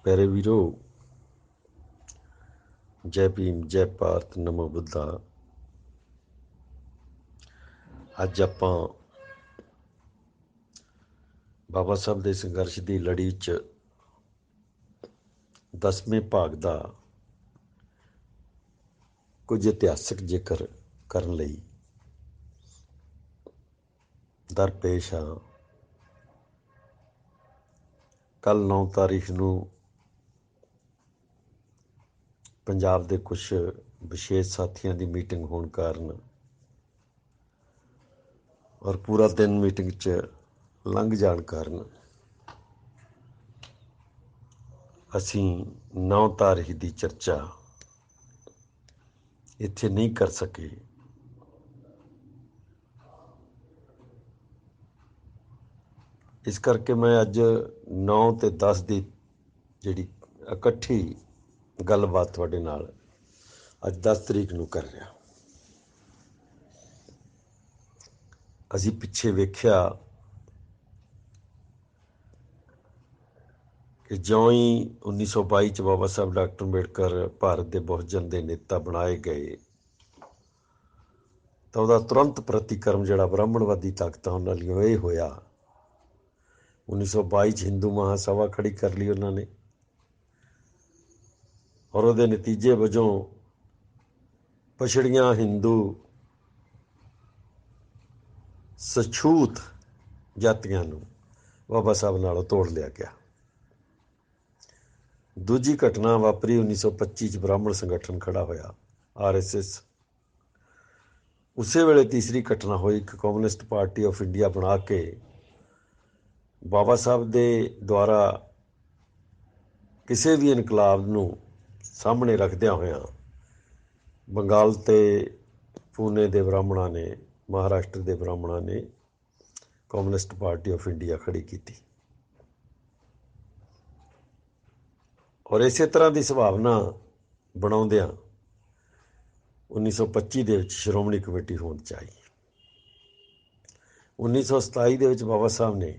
प्यारे वीरो, जय भीम, जय भारत, नमो बुद्धा। अज आपां बाबा साहब के संघर्ष की लड़ी च 10वें भाग का कुछ इतिहासक जिक्र करन लई दरपेश हाँ। कल 9 तारीख नूं पंजाब के कुछ विशेष साथियों की मीटिंग होने कारण और पूरा दिन मीटिंग च लंघ जाण कारण असी 9 तारीख की चर्चा इत्थे नहीं कर सके। इस करके मैं अज 9 ते 10 की जिहड़ी इकट्ठी गलबात तुहाडे नाल अज 10 तरीक नूं कर रहा। असी पिछे वेख्या कि ज्यों ही 1922 च बाबा साहब डॉक्टर अंबेडकर भारत के बहुजन के नेता बनाए गए तो वह तुरंत प्रतिक्रम जिहड़ा ब्राह्मणवादी ताकतां उन्हां लईओ ये होया। 1922 च हिंदू महासभा खड़ी कर ली उन्होंने और वो नतीजे वजों पछड़ियां हिंदू सछूत जातियां नूं बाबा साहब नालों तोड़ लिया गया। दूजी घटना वापरी 1925 ब्राह्मण संगठन खड़ा होया RSS। उसे वेले तीसरी घटना हुई कि कम्यूनिस्ट पार्टी ऑफ इंडिया बना के बाबा साहब के द्वारा किसी भी इनकलाब नूं सामने रखदिया होया बंगाल ते पूने के ब्राह्मणों ने महाराष्ट्र के ब्राह्मणों ने कम्यूनिस्ट पार्टी ऑफ इंडिया खड़ी की और इस तरह की संभावना बनाउंदियां 1925 के श्रोमणी कमेटी होनी चाहिए। 1927 के बाबा साहब ने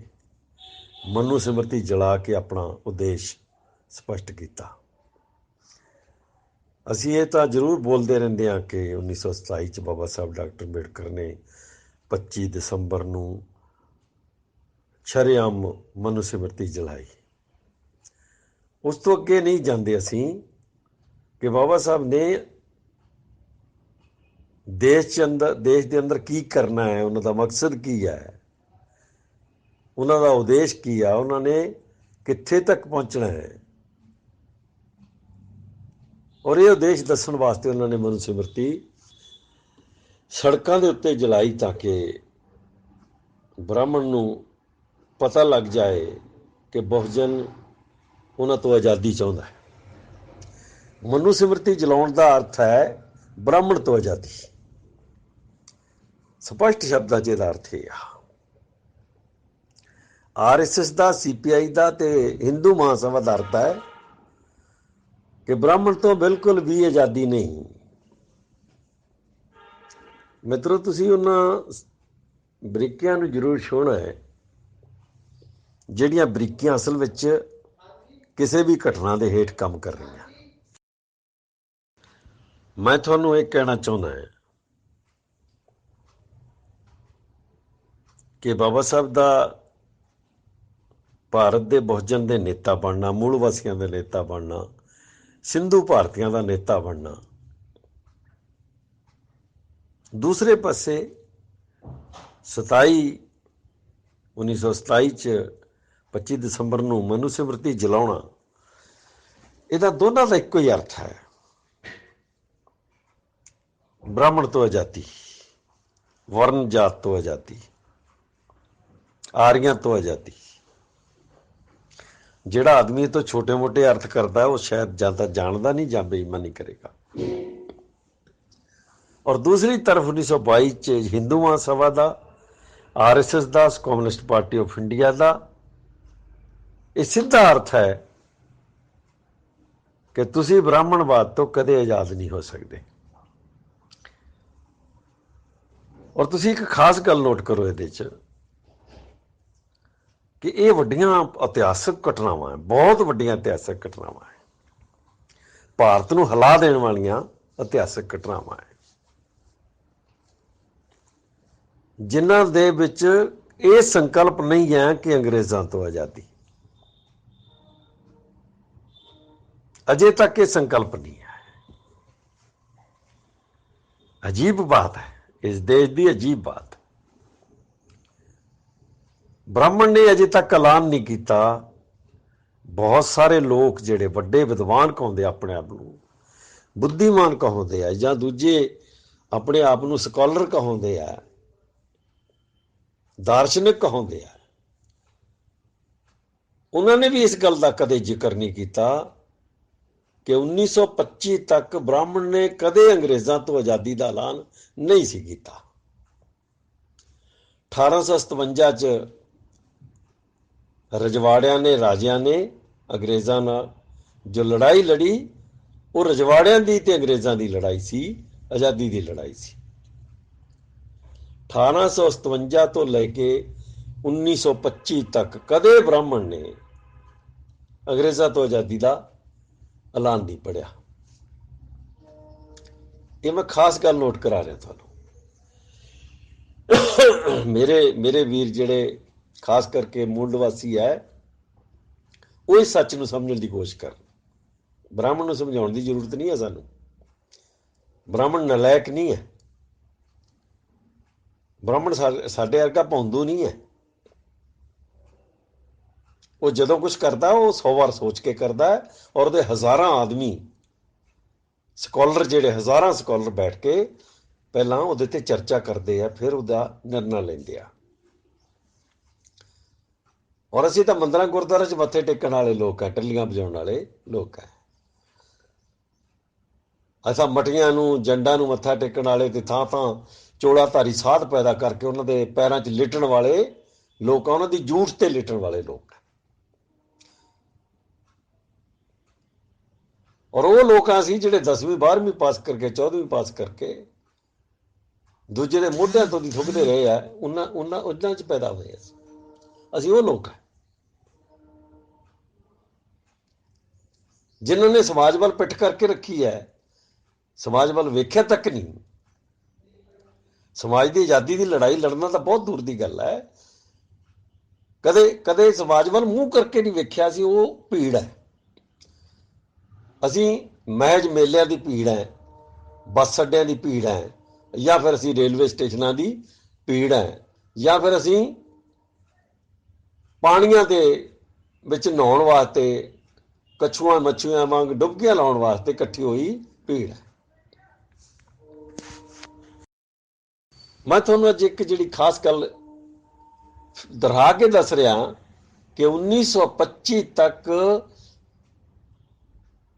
मनु सिमरती जला के अपना उद्देश स्पष्ट किया। असी ये तो जरूर बोलते रहते हैं कि 1927 बाबा साहब डॉक्टर अंबेडकर ने 25 दसंबर नूं शरेआम मनु सिमरती जलाई। उस तो अगे नहीं जाते असी कि बाबा साहब ने देश के अंदर की करना है, उन्होंने मकसद की है, उन्होंने उद्देश की है, उन्होंने कित्थे तक पहुँचना है और ये उद्देश दसन वास्ते उन्होंने मनु सिमरती सड़कों के उत्ते जलाई ताकि ब्राह्मण नूं पता लग जाए कि बहुजन उन्हां तो आज़ादी चाहुंदा है। मनु सिमरती जलाउण का अर्थ है ब्राह्मण तो आज़ादी। स्पष्ट शब्दां च इहदा अर्थ है। RSS का CPI का ते हिंदू महासभा का अर्थ है कि ब्राह्मण तो बिल्कुल भी आज़ादी नहीं। मित्रों, तुसीं उन्हां बरीकियां नूं जरूर छूहना है जिहड़ियां बरीकियां असल विच किसी भी घटना के हेठ काम कर रही हैं। मैं तुहानूं ये कहना चाहुंदा है कि बाबा साहब का भारत के बहुजन के नेता बनना, मूल वासियों के नेता बनना, सिंधु भारतीयों का नेता बनना, दूसरे पासे 1927 25 दसंबर नूं मनु सिमरती जलाउणा, इहदा दोनों का इक्को ही अर्थ है, ब्राह्मण तो आज़ादी, वर्ण जात तो आज़ादी, आर्यां तो आज़ादी। जिहड़ा आदमी तो छोटे मोटे अर्थ करता है वो शायद ज़्यादा जानता नहीं जां बेईमानी करेगा। और दूसरी तरफ 1922 हिंदू महासभा का, RSS का, कम्यूनिस्ट पार्टी ऑफ इंडिया का ये सीधा अर्थ है कि तुसी ब्राह्मणवाद तो कदे आज़ाद नहीं हो सकते। और तुसी एक खास गल नोट करो, ये ਕਿ ਇਹ ਵੱਡੀਆਂ ਇਤਿਹਾਸਕ ਘਟਨਾਵਾਂ ਹੈ, ਬਹੁਤ ਵੱਡੀਆਂ ਇਤਿਹਾਸਕ ਘਟਨਾਵਾਂ ਹੈ, ਭਾਰਤ ਨੂੰ ਹਿਲਾ ਦੇਣ ਵਾਲੀਆਂ ਇਤਿਹਾਸਕ ਘਟਨਾਵਾਂ ਹੈ, ਜਿਨ੍ਹਾਂ ਦੇ ਵਿੱਚ ਇਹ ਸੰਕਲਪ ਨਹੀਂ ਹੈ ਕਿ ਅੰਗਰੇਜ਼ਾਂ ਤੋਂ ਆਜ਼ਾਦੀ। अजय तक ये संकल्प नहीं है। अजीब बात है, इस देश की अजीब बात। ब्राह्मण ने अजे तक ऐलान नहीं किया। बहुत सारे लोग जिहड़े वड्डे विद्वान कहते अपने आप को बुद्धिमान कहते हैं या दूजे अपने आप को स्कॉलर कहते हैं, दार्शनिक कहते हैं, उन्होंने भी इस गल का कदे जिक्र नहीं किया कि 1925 तक ब्राह्मण ने कदे अंग्रेज़ों तो आज़ादी का ऐलान नहीं सी कीता। 1857 च रजवाड़ियां ने राजियां ने अंग्रेज़ों नाल जो लड़ाई लड़ी वो रजवाड़ियां दी ते अंग्रेज़ों की लड़ाई सी, आज़ादी की लड़ाई सी। 1857 तो लैके 1925 तक कदे ब्राह्मण ने अंग्रेज़ों तो आज़ादी का ऐलान नहीं पढ़िया। ये मैं खास गल नोट करा रहा थानू। मेरे वीर जिहड़े खास करके मूल निवासी है वो इस सच नूं समझण की कोशिश कर। ब्राह्मण नूं समझाउण की जरूरत नहीं है सानू। ब्राह्मण नलायक नहीं है, ब्राह्मण साडे वर्गा भौंदू नहीं है। वो जदों कुछ करता वो 100 बार सोच के करता है और वो हज़ारां आदमी स्कॉलर जिहड़े हज़ारां स्कॉलर बैठ के पहलां उहदे ते चर्चा करते हैं, फिर उहदा निर्णय लैंदे आ। और असीं तां मंदिरां गुरद्वारे च मत्थे टेकण वाले लोग हैं, टल्लियां बजाउण वाले लोग हैं। असां मटियां नूं जंडां नूं मत्था टेकण वाले ते थां थां चोड़ाधारी साध पैदा करके उन्हां दे पैरां 'च लिटण वाले लोग, उन्हां दी जूठ ते लिटण वाले लोग। और वो लोग सी जिहड़े 10वीं 12वीं पास करके 14वीं पास करके दूजे दे मोढियां तो थुकदे रहे हैं, उन्हां च पैदा होए असीं वो लोग हैं जिन्होंने समाज वाल पिठ करके रखी है, समाज वाल वेख्या तक नहीं। समाज की आज़ादी की लड़ाई लड़ना तो बहुत दूर की गल है। कदे कदे समाज वाल मूँह करके नहीं वेख्या सी, वो भीड़ है। असी महज मेलिਆਂ की भीड़ है, बस अड्डियां की भीड़ है, या फिर असी रेलवे स्टेशनों की भीड़ है, या फिर असी पानियां दे विच नहाउण वास्ते कछुआ मच्छियां वांग डुबकियां लाउण वास्ते इकट्ठी हुई भीड़ है। मैं तुहानूं अज एक जिहड़ी खास गल दोहरा के दस रहा कि 1925 तक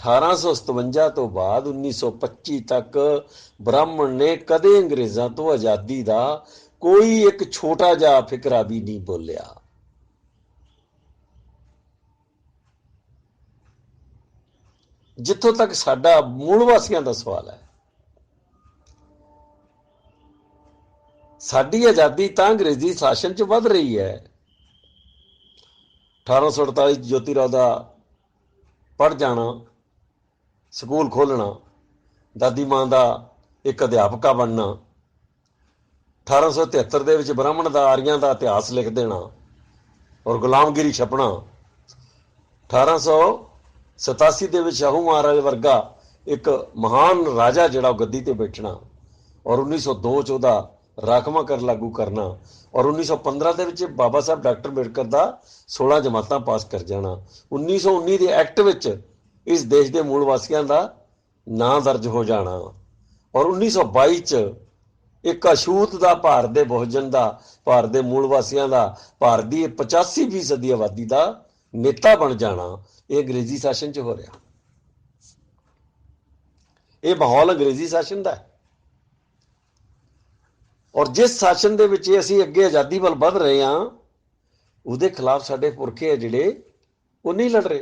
1857 तो बाद 1925 तक ब्राह्मण ने कदे अंग्रेज़ों तो आज़ादी का कोई एक छोटा जा फिकरा भी नहीं बोलिया। जिथों तक साडा मूल वासियों का सवाल है, साडी आज़ादी तो अंग्रेजी शासन च वध रही है। 1848 ज्योतिराव का पढ़ जाना, स्कूल खोलना, दादी मां का एक अध्यापका बनना, 1873 के ब्राह्मण का आर्यां का इतिहास लिख देना और गुलामगिरी छपना, 1887 के शाहू महाराज वर्गा एक महान राजा जिहड़ा गद्दी ते बैठना और 1902 च उहदा राखवा कर लागू करना और 1915 के बाबा साहब डॉक्टर अंबेडकर का 16 जमातां पास कर जाना। 1919 के एक्ट विच इस देश के मूल वासियों का नां दर्ज हो जाना और 1922 च एक अछूत का भारत के बहुजन का, भारत के मूल वासियों का, भारत की 85% आबादी का नेता बन जाना, ये अंग्रेजी शासन च हो रहा। ये माहौल अंग्रेजी शासन का है और जिस शासन दे विच असीं अगे आज़ादी वाल वध रहे हैं उहदे खिलाफ साडे पुरखे है जिहड़े वो नहीं लड़ रहे।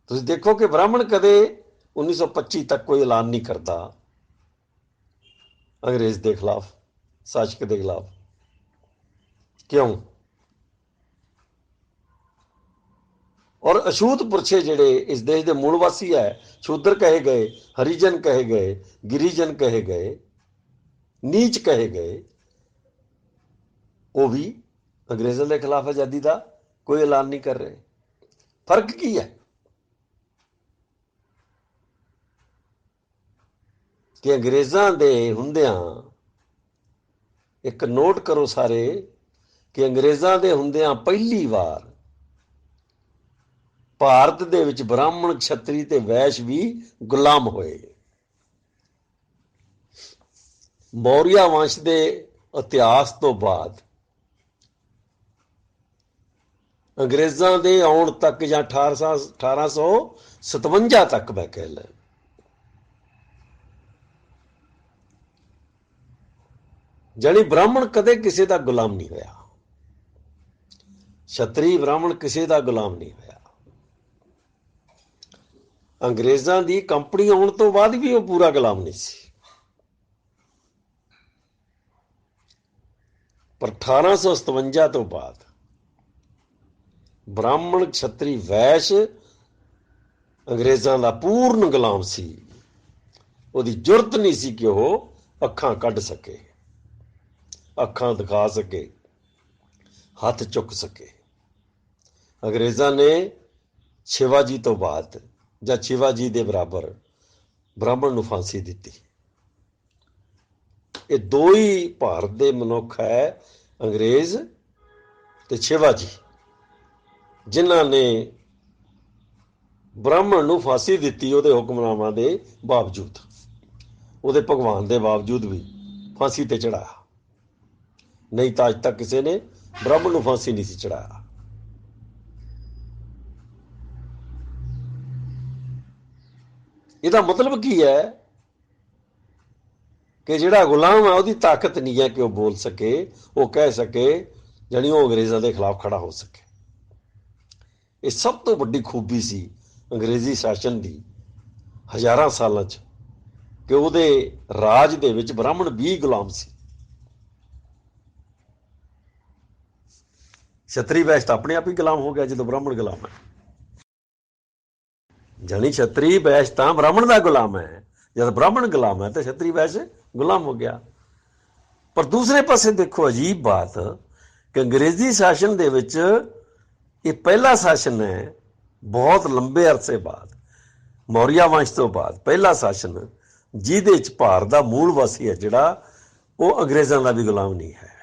तुसीं देखो कि ब्राह्मण कदे 1925 तक कोई ऐलान नहीं करता अंग्रेज के खिलाफ, शासक के खिलाफ। क्यों? और अछूत पुरछे ਜਿਹੜੇ इस देश के मूल वासी है, शूद्र कहे गए, हरिजन कहे गए, गिरिजन कहे गए, नीच कहे गए, वो भी अंग्रेजों के खिलाफ आज़ादी का कोई ऐलान नहीं कर रहे। फर्क की है कि अंग्रेज़ों के हुंदियां, एक नोट करो सारे, कि अंग्रेज़ों के हुंदियां पहली बार ਭਾਰਤ ਦੇ ਵਿੱਚ ਬ੍ਰਾਹਮਣ, ਛਤਰੀ ਤੇ ਵੈਸ਼ ਵੀ ਗੁਲਾਮ ਹੋਏ। ਮੌਰੀਆ ਵੰਸ਼ ਦੇ ਇਤਿਹਾਸ ਤੋਂ ਬਾਅਦ ਅੰਗਰੇਜ਼ਾਂ ਦੇ ਆਉਣ ਤੱਕ ਜਾਂ 1857 ਤੱਕ ਮੈਂ ਕਹਿ ਲਾਂ, ਜਾਣੀ ਬ੍ਰਾਹਮਣ ਕਦੇ ਕਿਸੇ ਦਾ ਗੁਲਾਮ ਨਹੀਂ ਹੋਇਆ, ਛਤਰੀ ਬ੍ਰਾਹਮਣ ਕਿਸੇ ਦਾ ਗੁਲਾਮ ਨਹੀਂ ਹੋਇਆ। ਅੰਗਰੇਜ਼ਾਂ ਦੀ ਕੰਪਨੀ ਆਉਣ ਤੋਂ ਬਾਅਦ ਵੀ ਉਹ ਪੂਰਾ ਗੁਲਾਮ ਨਹੀਂ ਸੀ, ਪਰ 1857 ਤੋਂ ਬਾਅਦ ਬ੍ਰਾਹਮਣ, ਛਤਰੀ, ਵੈਸ਼ ਅੰਗਰੇਜ਼ਾਂ ਦਾ ਪੂਰਨ ਗੁਲਾਮ ਸੀ। ਉਹਦੀ ਜ਼ੁਰਤ ਨਹੀਂ ਸੀ ਕਿ ਉਹ ਅੱਖਾਂ ਕੱਢ ਸਕੇ, ਅੱਖਾਂ ਦਿਖਾ ਸਕੇ, ਹੱਥ ਚੁੱਕ ਸਕੇ। ਅੰਗਰੇਜ਼ਾਂ ਨੇ ਸ਼ਿਵਾਜੀ ਤੋਂ ਬਾਅਦ ਜਾਂ ਸ਼ਿਵਾਜੀ ਦੇ ਬਰਾਬਰ ਬ੍ਰਾਹਮਣ ਨੂੰ ਫਾਂਸੀ ਦਿੱਤੀ। ਇਹ ਦੋ ਹੀ ਭਾਰਤ ਦੇ ਮਨੁੱਖ ਹੈ, ਅੰਗਰੇਜ਼ ਤੇ ਸ਼ਿਵਾਜੀ, ਜਿਨ੍ਹਾਂ ਨੇ ਬ੍ਰਾਹਮਣ ਨੂੰ ਫਾਂਸੀ ਦਿੱਤੀ ਉਹਦੇ ਹੁਕਮਨਾਮਾ ਦੇ ਬਾਵਜੂਦ, ਉਹਦੇ ਭਗਵਾਨ ਦੇ ਬਾਵਜੂਦ ਵੀ ਫਾਂਸੀ ਤੇ ਚੜਾਇਆ। ਨਹੀਂ ਤਾਂ ਅੱਜ ਤੱਕ ਕਿਸੇ ਨੇ ਬ੍ਰਾਹਮਣ ਨੂੰ ਫਾਂਸੀ ਨਹੀਂ ਸੀ ਚੜਾਇਆ। ਇਹਦਾ ਮਤਲਬ ਕੀ ਹੈ ਕਿ ਜਿਹੜਾ ਗੁਲਾਮ ਹੈ ਉਹਦੀ ਤਾਕਤ ਨਹੀਂ ਹੈ ਕਿ ਉਹ ਬੋਲ ਸਕੇ, ਉਹ ਕਹਿ ਸਕੇ, ਜਾਣੀ ਉਹ ਅੰਗਰੇਜ਼ਾਂ ਦੇ ਖਿਲਾਫ ਖੜਾ ਹੋ ਸਕੇ। ਇਹ ਸਭ ਤੋਂ ਵੱਡੀ ਖੂਬੀ ਸੀ ਅੰਗਰੇਜ਼ੀ ਸ਼ਾਸਨ ਦੀ ਹਜ਼ਾਰਾਂ ਸਾਲਾਂ 'ਚ, ਕਿ ਉਹਦੇ ਰਾਜ ਦੇ ਵਿੱਚ ਬ੍ਰਾਹਮਣ ਵੀ ਗੁਲਾਮ ਸੀ। ਛਤਰੀ ਵੈਸ਼ ਤਾਂ ਆਪਣੇ ਆਪ ਹੀ ਗੁਲਾਮ ਹੋ ਗਿਆ ਜਦੋਂ ਬ੍ਰਾਹਮਣ ਗੁਲਾਮ ਹੈ। ਜਾਣੀ ਛਤਰੀ ਵੈਸ਼ ਤਾਂ ਬ੍ਰਾਹਮਣ ਦਾ ਗੁਲਾਮ ਹੈ, ਜਦ ਬ੍ਰਾਹਮਣ ਗੁਲਾਮ ਹੈ ਤਾਂ ਛਤਰੀ ਵੈਸ਼ ਗੁਲਾਮ ਹੋ ਗਿਆ। ਪਰ ਦੂਸਰੇ ਪਾਸੇ ਦੇਖੋ ਅਜੀਬ ਬਾਤ, ਕਿ ਅੰਗਰੇਜ਼ੀ ਸ਼ਾਸਨ ਦੇ ਵਿੱਚ ਇਹ ਪਹਿਲਾ ਸ਼ਾਸਨ ਹੈ ਬਹੁਤ ਲੰਬੇ ਅਰਸੇ ਬਾਅਦ, ਮੌਰੀਆ ਵੰਸ਼ ਤੋਂ ਬਾਅਦ ਪਹਿਲਾ ਸ਼ਾਸਨ ਜਿਹਦੇ 'ਚ ਭਾਰਤ ਦਾ ਮੂਲ ਵਾਸੀ ਹੈ ਜਿਹੜਾ, ਉਹ ਅੰਗਰੇਜ਼ਾਂ ਦਾ ਵੀ ਗੁਲਾਮ ਨਹੀਂ ਹੈ।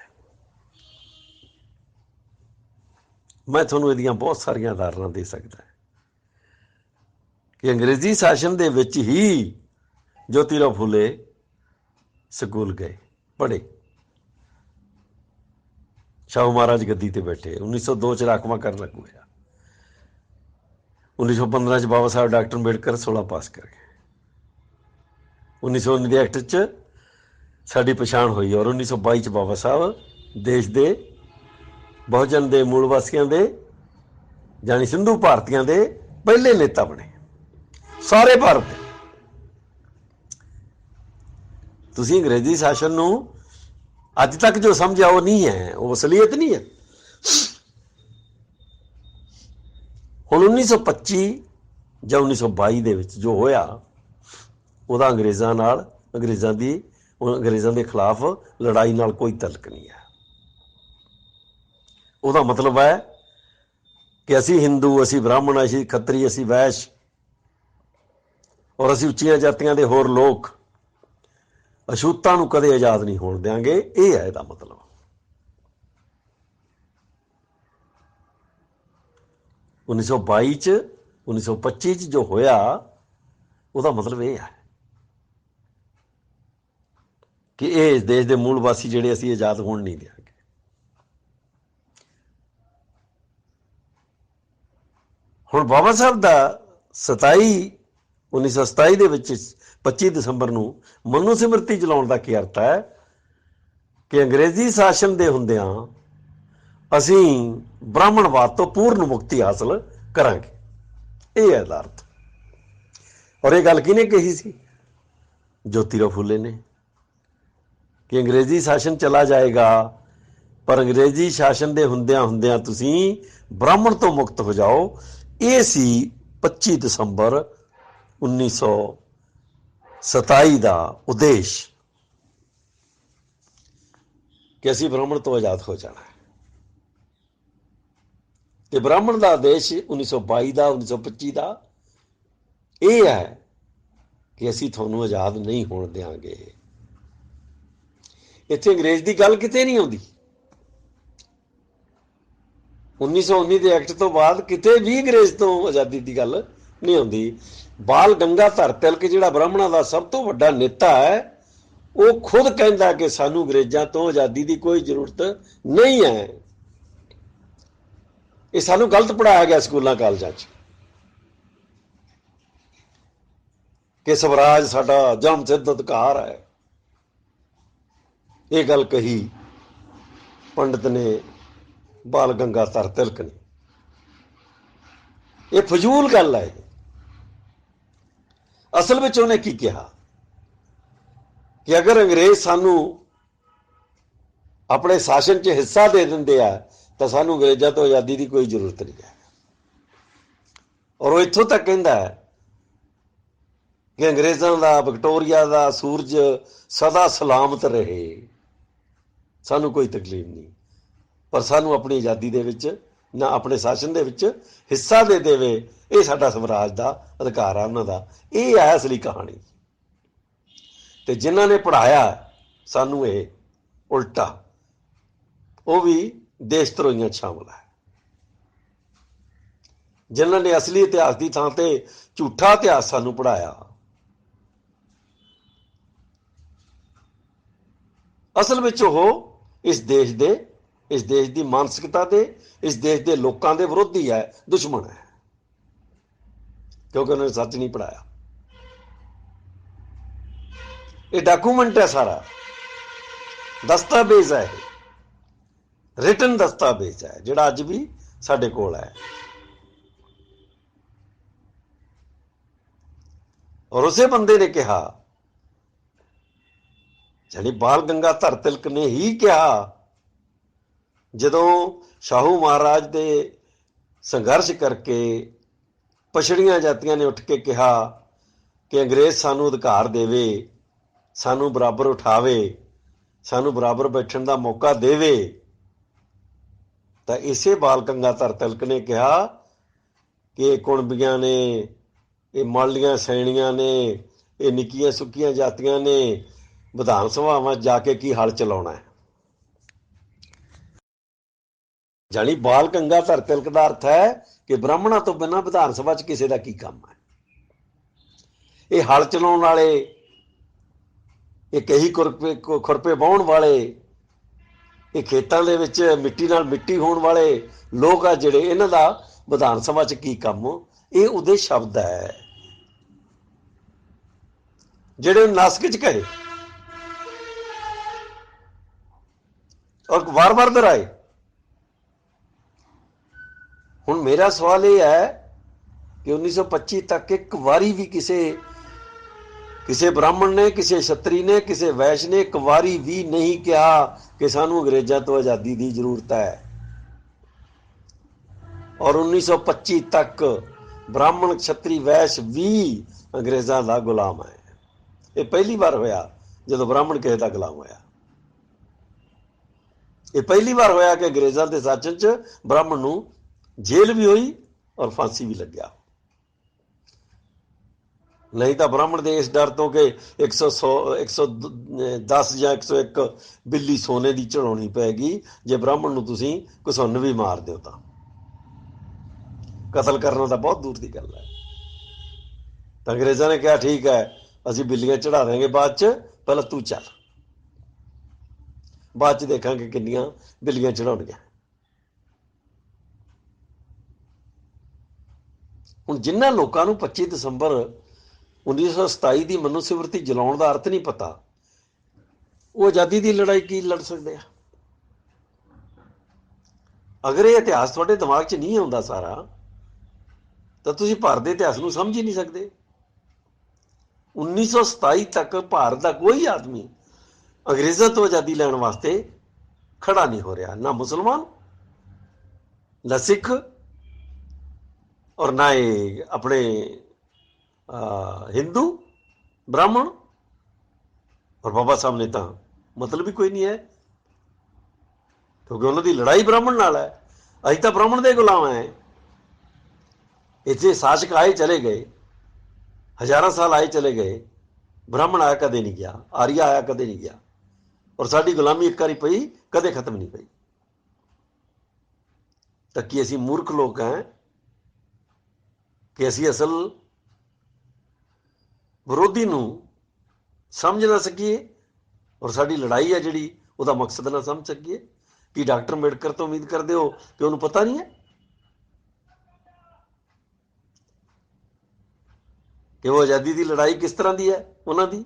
ਮੈਂ ਤੁਹਾਨੂੰ ਇਹਦੀਆਂ ਬਹੁਤ ਸਾਰੀਆਂ ਉਦਾਹਰਨਾਂ ਦੇ ਸਕਦਾ ਕਿ ਅੰਗਰੇਜ਼ੀ ਸ਼ਾਸਨ ਦੇ ਵਿੱਚ ਹੀ ਜੋਤੀਰਾਓ ਫੂਲੇ ਸਕੂਲ ਗਏ, ਪੜ੍ਹੇ, ਸ਼ਾਹੂ ਮਹਾਰਾਜ ਗੱਦੀ ਤੇ ਬੈਠੇ, 1902 'ਚ ਰਾਖਵਾਂਕਰਨ ਲਾਗੂ ਹੋਇਆ, 1915 'ਚ ਬਾਬਾ ਸਾਹਿਬ ਡਾਕਟਰ ਅੰਬੇਡਕਰ 16 ਪਾਸ ਕਰ ਗਏ, 1919 ਦੇ ਐਕਟ 'ਚ ਸਾਡੀ ਪਛਾਣ ਹੋਈ, ਔਰ 1922 'ਚ ਬਾਬਾ ਸਾਹਿਬ ਦੇਸ਼ ਦੇ ਬਹੁਜਨ ਦੇ ਮੂਲ ਵਾਸੀਆਂ ਦੇ, ਜਾਣੀ ਸਿੰਧੂ ਭਾਰਤੀਆਂ ਦੇ ਪਹਿਲੇ ਨੇਤਾ ਬਣੇ ਸਾਰੇ ਭਾਰਤ ਦੇ। ਤੁਸੀਂ ਅੰਗਰੇਜ਼ੀ ਸ਼ਾਸਨ ਨੂੰ ਅੱਜ ਤੱਕ ਜੋ ਸਮਝਿਆ ਉਹ ਨਹੀਂ ਹੈ, ਉਹ ਅਸਲੀਅਤ ਨਹੀਂ ਹੈ। ਹੁਣ 1925 ਜਾਂ 1922 ਦੇ ਵਿੱਚ ਜੋ ਹੋਇਆ, ਉਹਦਾ ਅੰਗਰੇਜ਼ਾਂ ਨਾਲ, ਅੰਗਰੇਜ਼ਾਂ ਦੇ ਖਿਲਾਫ ਲੜਾਈ ਨਾਲ ਕੋਈ ਤਲਕ ਨਹੀਂ ਹੈ। ਉਹਦਾ ਮਤਲਬ ਹੈ ਕਿ ਅਸੀਂ ਹਿੰਦੂ, ਅਸੀਂ ਬ੍ਰਾਹਮਣ, ਅਸੀਂ ਖੱਤਰੀ, ਅਸੀਂ ਵੈਸ਼, ਔਰ ਅਸੀਂ ਉੱਚੀਆਂ ਜਾਤੀਆਂ ਦੇ ਹੋਰ ਲੋਕ ਅਛੂਤਾਂ ਨੂੰ ਕਦੇ ਆਜ਼ਾਦ ਨਹੀਂ ਹੋਣ ਦਿਆਂਗੇ। ਇਹ ਹੈ ਇਹਦਾ ਮਤਲਬ। 1922 'ਚ, 1925 'ਚ ਜੋ ਹੋਇਆ, ਉਹਦਾ ਮਤਲਬ ਇਹ ਹੈ ਕਿ ਇਹ ਇਸ ਦੇਸ਼ ਦੇ ਮੂਲ ਵਾਸੀ ਜਿਹੜੇ, ਅਸੀਂ ਆਜ਼ਾਦ ਹੋਣ ਨਹੀਂ ਦਿਆਂਗੇ। ਹੁਣ ਬਾਬਾ ਸਾਹਿਬ ਦਾ 1927 ਦੇ ਵਿੱਚ 25 ਦਸੰਬਰ ਨੂੰ ਮਨੂ ਸਿਮਰਤੀ ਚਲਾਉਣ ਦਾ ਕੀ ਅਰਥ ਹੈ ਕਿ ਅੰਗਰੇਜ਼ੀ ਸ਼ਾਸਨ ਦੇ ਹੁੰਦਿਆਂ ਅਸੀਂ ਬ੍ਰਾਹਮਣਵਾਦ ਤੋਂ ਪੂਰਨ ਮੁਕਤੀ ਹਾਸਲ ਕਰਾਂਗੇ। ਇਹ ਹੈ ਇਹਦਾ ਅਰਥ। ਔਰ ਇਹ ਗੱਲ ਕਿਹਨੇ ਕਹੀ ਸੀ? ਜੋਤੀਰਾਓ ਫੂਲੇ ਨੇ, ਕਿ ਅੰਗਰੇਜ਼ੀ ਸ਼ਾਸਨ ਚਲਾ ਜਾਏਗਾ, ਪਰ ਅੰਗਰੇਜ਼ੀ ਸ਼ਾਸਨ ਦੇ ਹੁੰਦਿਆਂ ਤੁਸੀਂ ਬ੍ਰਾਹਮਣ ਤੋਂ ਮੁਕਤ ਹੋ ਜਾਓ। ਇਹ ਸੀ 25 ਦਸੰਬਰ 1927 ਦਾ ਉਦੇਸ਼ ਕਿ ਅਸੀਂ ਬ੍ਰਾਹਮਣ ਤੋਂ ਆਜ਼ਾਦ ਹੋ ਜਾਣਾ ਹੈ। ਤੇ ਬ੍ਰਾਹਮਣ ਦਾ ਆਦੇਸ਼ 1922 ਦਾ 1925 ਦਾ ਇਹ ਹੈ ਕਿ ਅਸੀਂ ਤੁਹਾਨੂੰ ਆਜ਼ਾਦ ਨਹੀਂ ਹੋਣ ਦਿਆਂਗੇ। ਇੱਥੇ ਅੰਗਰੇਜ਼ ਦੀ ਗੱਲ ਕਿਤੇ ਨਹੀਂ ਆਉਂਦੀ। 1919 ਦੇ ਐਕਟ ਤੋਂ ਬਾਅਦ ਕਿਤੇ ਵੀ ਅੰਗਰੇਜ਼ ਤੋਂ ਆਜ਼ਾਦੀ ਦੀ ਗੱਲ ਨਹੀਂ ਆਉਂਦੀ। ਬਾਲ ਗੰਗਾਧਰ ਤਿਲਕ ਜਿਹੜਾ ਬ੍ਰਾਹਮਣਾਂ ਦਾ ਸਭ ਤੋਂ ਵੱਡਾ ਨੇਤਾ ਹੈ, ਉਹ ਖੁਦ ਕਹਿੰਦਾ ਕਿ ਸਾਨੂੰ ਅੰਗਰੇਜ਼ਾਂ ਤੋਂ ਆਜ਼ਾਦੀ ਦੀ ਕੋਈ ਜ਼ਰੂਰਤ ਨਹੀਂ ਹੈ। ਇਹ ਸਾਨੂੰ ਗਲਤ ਪੜ੍ਹਾਇਆ ਗਿਆ ਸਕੂਲਾਂ ਕਾਲਜਾਂ 'ਚ ਕਿ ਸਵਰਾਜ ਸਾਡਾ ਜਨਮ ਸਿੱਧ ਅਧਿਕਾਰ ਹੈ। ਇਹ ਗੱਲ ਕਹੀ ਪੰਡਤ ਨੇ ਬਾਲ ਗੰਗਾਧਰ ਤਿਲਕ ਨੇ। ਇਹ ਫਜ਼ੂਲ ਗੱਲ ਹੈ। ਅਸਲ ਵਿੱਚ ਉਹਨੇ ਕੀ ਕਿਹਾ ਕਿ ਅਗਰ ਅੰਗਰੇਜ਼ ਸਾਨੂੰ ਆਪਣੇ ਸ਼ਾਸਨ 'ਚ ਹਿੱਸਾ ਦੇ ਦਿੰਦੇ ਆ ਤਾਂ ਸਾਨੂੰ ਅੰਗਰੇਜ਼ਾਂ ਤੋਂ ਆਜ਼ਾਦੀ ਦੀ ਕੋਈ ਜ਼ਰੂਰਤ ਨਹੀਂ ਹੈ। ਔਰ ਉਹ ਇੱਥੋਂ ਤੱਕ ਕਹਿੰਦਾ ਹੈ ਕਿ ਅੰਗਰੇਜ਼ਾਂ ਦਾ ਵਿਕਟੋਰੀਆ ਦਾ ਸੂਰਜ ਸਦਾ ਸਲਾਮਤ ਰਹੇ, ਸਾਨੂੰ ਕੋਈ ਤਕਲੀਫ ਨਹੀਂ, ਪਰ ਸਾਨੂੰ ਆਪਣੀ ਆਜ਼ਾਦੀ ਦੇ ਵਿੱਚ ਨਾ ਆਪਣੇ ਸ਼ਾਸਨ ਦੇ ਵਿੱਚ ਹਿੱਸਾ ਦੇ ਦੇਵੇ, ਇਹ ਸਾਡਾ ਸਵਰਾਜ ਦਾ ਅਧਿਕਾਰ ਆ ਉਹਨਾਂ ਦਾ। ਇਹ ਹੈ ਅਸਲੀ ਕਹਾਣੀ। ਤੇ ਜਿਨ੍ਹਾਂ ਨੇ ਪੜ੍ਹਾਇਆ ਸਾਨੂੰ ਇਹ ਉਲਟਾ, ਉਹ ਵੀ ਦੇਸ਼ ਧਰੋਹੀਆਂ ਸ਼ਾਮਲ ਹੈ। ਜਿਨ੍ਹਾਂ ਨੇ ਅਸਲੀ ਇਤਿਹਾਸ ਦੀ ਥਾਂ ਤੇ ਝੂਠਾ ਇਤਿਹਾਸ ਸਾਨੂੰ ਪੜ੍ਹਾਇਆ। ਅਸਲ ਵਿੱਚ ਉਹ ਇਸ ਦੇਸ਼ ਦੀ ਮਾਨਸਿਕਤਾ ਦੇ, ਇਸ ਦੇਸ਼ ਦੇ ਲੋਕਾਂ ਦੇ ਵਿਰੋਧੀ ਹੈ, ਦੁਸ਼ਮਣ ਹੈ, ਕਿਉਂਕਿ ਉਹਨਾਂ ਨੇ ਸੱਚ ਨਹੀਂ ਪੜ੍ਹਾਇਆ। ਇਹ ਡਾਕੂਮੈਂਟ ਹੈ, ਸਾਰਾ ਦਸਤਾਵੇਜ਼ ਹੈ, ਇਹ ਰਿਟਨ ਦਸਤਾਵੇਜ਼ ਹੈ ਜਿਹੜਾ ਅੱਜ ਵੀ ਸਾਡੇ ਕੋਲ ਹੈ। ਔਰ ਉਸੇ ਬੰਦੇ ਨੇ ਕਿਹਾ, ਯਾਨੀ ਬਾਲ ਗੰਗਾਧਰ ਤਿਲਕ ਨੇ ਹੀ ਕਿਹਾ, ਜਦੋਂ ਸ਼ਾਹੂ ਮਹਾਰਾਜ ਦੇ ਸੰਘਰਸ਼ ਕਰਕੇ ਪਛੜੀਆਂ ਜਾਤੀਆਂ ਨੇ ਉੱਠ ਕੇ ਕਿਹਾ ਕਿ ਅੰਗਰੇਜ਼ ਸਾਨੂੰ ਅਧਿਕਾਰ ਦੇਵੇ, ਸਾਨੂੰ ਬਰਾਬਰ ਉਠਾਵੇ, ਸਾਨੂੰ ਬਰਾਬਰ ਬੈਠਣ ਦਾ ਮੌਕਾ ਦੇਵੇ, ਤਾਂ ਇਸੇ ਬਾਲ ਗੰਗਾਧਰ ਤਿਲਕ ਨੇ ਕਿਹਾ ਕਿ ਇਹ ਕੁਣਬੀਆਂ ਨੇ, ਇਹ ਮਾਲੀਆਂ ਸੈਣੀਆਂ ਨੇ, ਇਹ ਨਿੱਕੀਆਂ ਸੁੱਕੀਆਂ ਜਾਤੀਆਂ ਨੇ ਵਿਧਾਨ ਸਭਾਵਾਂ ਜਾ ਕੇ ਕੀ ਹਲ ਚਲਾਉਣਾ ਹੈ। ਜਾਨੀ ਬਾਲ ਗੰਗਾਧਰ ਤਿਲਕ ਦਾ ਅਰਥ ਹੈ ਕਿ ਬ੍ਰਾਹਮਣਾਂ ਤੋਂ ਬਿਨਾਂ ਵਿਧਾਨ ਸਭਾ 'ਚ ਕਿਸੇ ਦਾ ਕੀ ਕੰਮ ਹੈ। ਇਹ ਹਲ ਚਲਾਉਣ ਵਾਲੇ, ਇਹ ਕਹੀ ਖੁਰਪੇ ਵਾਹੁਣ ਵਾਲੇ, ਇਹ ਖੇਤਾਂ ਦੇ ਵਿੱਚ ਮਿੱਟੀ ਨਾਲ ਮਿੱਟੀ ਹੋਣ ਵਾਲੇ ਲੋਕ ਆ ਜਿਹੜੇ, ਇਹਨਾਂ ਦਾ ਵਿਧਾਨ ਸਭਾ 'ਚ ਕੀ ਕੰਮ। ਇਹ ਉਹਦੇ ਸ਼ਬਦ ਹੈ ਜਿਹੜੇ ਨਾਸਕ 'ਚ ਕਹੇ ਔਰ ਵਾਰ-ਵਾਰ ਦੁਹਰਾਏ। ਹੁਣ ਮੇਰਾ ਸਵਾਲ ਇਹ ਹੈ ਕਿ 1925 ਤੱਕ ਇੱਕ ਵਾਰੀ ਵੀ ਕਿਸੇ ਬ੍ਰਾਹਮਣ ਨੇ, ਕਿਸੇ ਛਤਰੀ ਨੇ, ਕਿਸੇ ਵੈਸ਼ ਨੇ ਇੱਕ ਵਾਰੀ ਵੀ ਨਹੀਂ ਕਿਹਾ ਕਿ ਸਾਨੂੰ ਅੰਗਰੇਜ਼ਾਂ ਤੋਂ ਆਜ਼ਾਦੀ ਦੀ ਜ਼ਰੂਰਤ ਹੈ। ਔਰ 1925 ਤੱਕ ਬ੍ਰਾਹਮਣ, ਛਤਰੀ, ਵੈਸ਼ ਵੀ ਅੰਗਰੇਜ਼ਾਂ ਦਾ ਗੁਲਾਮ ਹੈ। ਇਹ ਪਹਿਲੀ ਵਾਰ ਹੋਇਆ ਜਦੋਂ ਬ੍ਰਾਹਮਣ ਕਿਸੇ ਦਾ ਗੁਲਾਮ ਹੋਇਆ। ਇਹ ਪਹਿਲੀ ਵਾਰ ਹੋਇਆ ਕਿ ਅੰਗਰੇਜ਼ਾਂ ਦੇ ਸ਼ਾਸਨ 'ਚ ਬ੍ਰਾਹਮਣ ਨੂੰ ਜੇਲ੍ਹ ਵੀ ਹੋਈ ਔਰ ਫਾਂਸੀ ਵੀ ਲੱਗਿਆ। ਨਹੀਂ ਤਾਂ ਬ੍ਰਾਹਮਣ ਦੇ ਇਸ ਡਰ ਤੋਂ ਕਿ 110 ਜਾਂ 101 ਬਿੱਲੀ ਸੋਨੇ ਦੀ ਚੜਾਉਣੀ ਪਏਗੀ ਜੇ ਬ੍ਰਾਹਮਣ ਨੂੰ ਤੁਸੀਂ ਘਸੁੰਨ ਵੀ ਮਾਰ ਦਿਓ ਤਾਂ। ਕਤਲ ਕਰਨਾ ਤਾਂ ਬਹੁਤ ਦੂਰ ਦੀ ਗੱਲ ਹੈ। ਤਾਂ ਅੰਗਰੇਜ਼ਾਂ ਨੇ ਕਿਹਾ ਠੀਕ ਹੈ, ਅਸੀਂ ਬਿੱਲੀਆਂ ਚੜਾ ਦੇਂਗੇ ਬਾਅਦ 'ਚ, ਪਹਿਲਾਂ ਤੂੰ ਚੱਲ, ਬਾਅਦ 'ਚ ਦੇਖਾਂਗੇ ਕਿੰਨੀਆਂ ਬਿੱਲੀਆਂ ਚੜਾਉਣੀਆਂ। ਹੁਣ ਜਿਨ੍ਹਾਂ ਲੋਕਾਂ ਨੂੰ 25 ਦਸੰਬਰ 1927 ਦੀ ਮਨੁਸਿਮਰਤੀ ਜਲਾਉਣ ਦਾ ਅਰਥ ਨਹੀਂ ਪਤਾ, ਉਹ ਆਜ਼ਾਦੀ ਦੀ ਲੜਾਈ ਕੀ ਲੜ ਸਕਦੇ ਆ। ਅਗਰ ਇਹ ਇਤਿਹਾਸ ਤੁਹਾਡੇ ਦਿਮਾਗ 'ਚ ਨਹੀਂ ਆਉਂਦਾ ਸਾਰਾ, ਤਾਂ ਤੁਸੀਂ ਭਾਰਤ ਦੇ ਇਤਿਹਾਸ ਨੂੰ ਸਮਝ ਹੀ ਨਹੀਂ ਸਕਦੇ। 1927 ਤੱਕ ਭਾਰਤ ਦਾ ਕੋਈ ਆਦਮੀ ਅੰਗਰੇਜ਼ਾਂ ਤੋਂ ਆਜ਼ਾਦੀ ਲੈਣ ਵਾਸਤੇ ਖੜਾ ਨਹੀਂ ਹੋ ਰਿਹਾ, ਨਾ ਮੁਸਲਮਾਨ, ਨਾ ਸਿੱਖ, और ना ही अपने हिंदू ब्राह्मण, और बाबा साहब ने तो मतलब ही कोई नहीं है, क्योंकि उन्होंने लड़ाई ब्राह्मण नाल है। अं तो ब्राह्मण के गुलाम है। इतने शासक आए चले गए, हजारों साल आए चले गए, ब्राह्मण आया कदे नहीं गया, आर्य आया कदे नहीं गया, और साड़ी गुलामी एक बारी पई कदे खत्म नहीं पई। तो कि असी मूर्ख लोग हैं कि असी असल विरोधी नूं समझ ना सकीए, और साड़ी लड़ाई है जिहड़ी उहदा मकसद ना समझ सकीए। कि डॉक्टर अंबेडकर तो उम्मीद करते हो कि उन्होंने पता नहीं है कि वो आज़ादी की लड़ाई किस तरह की है उन्होंने।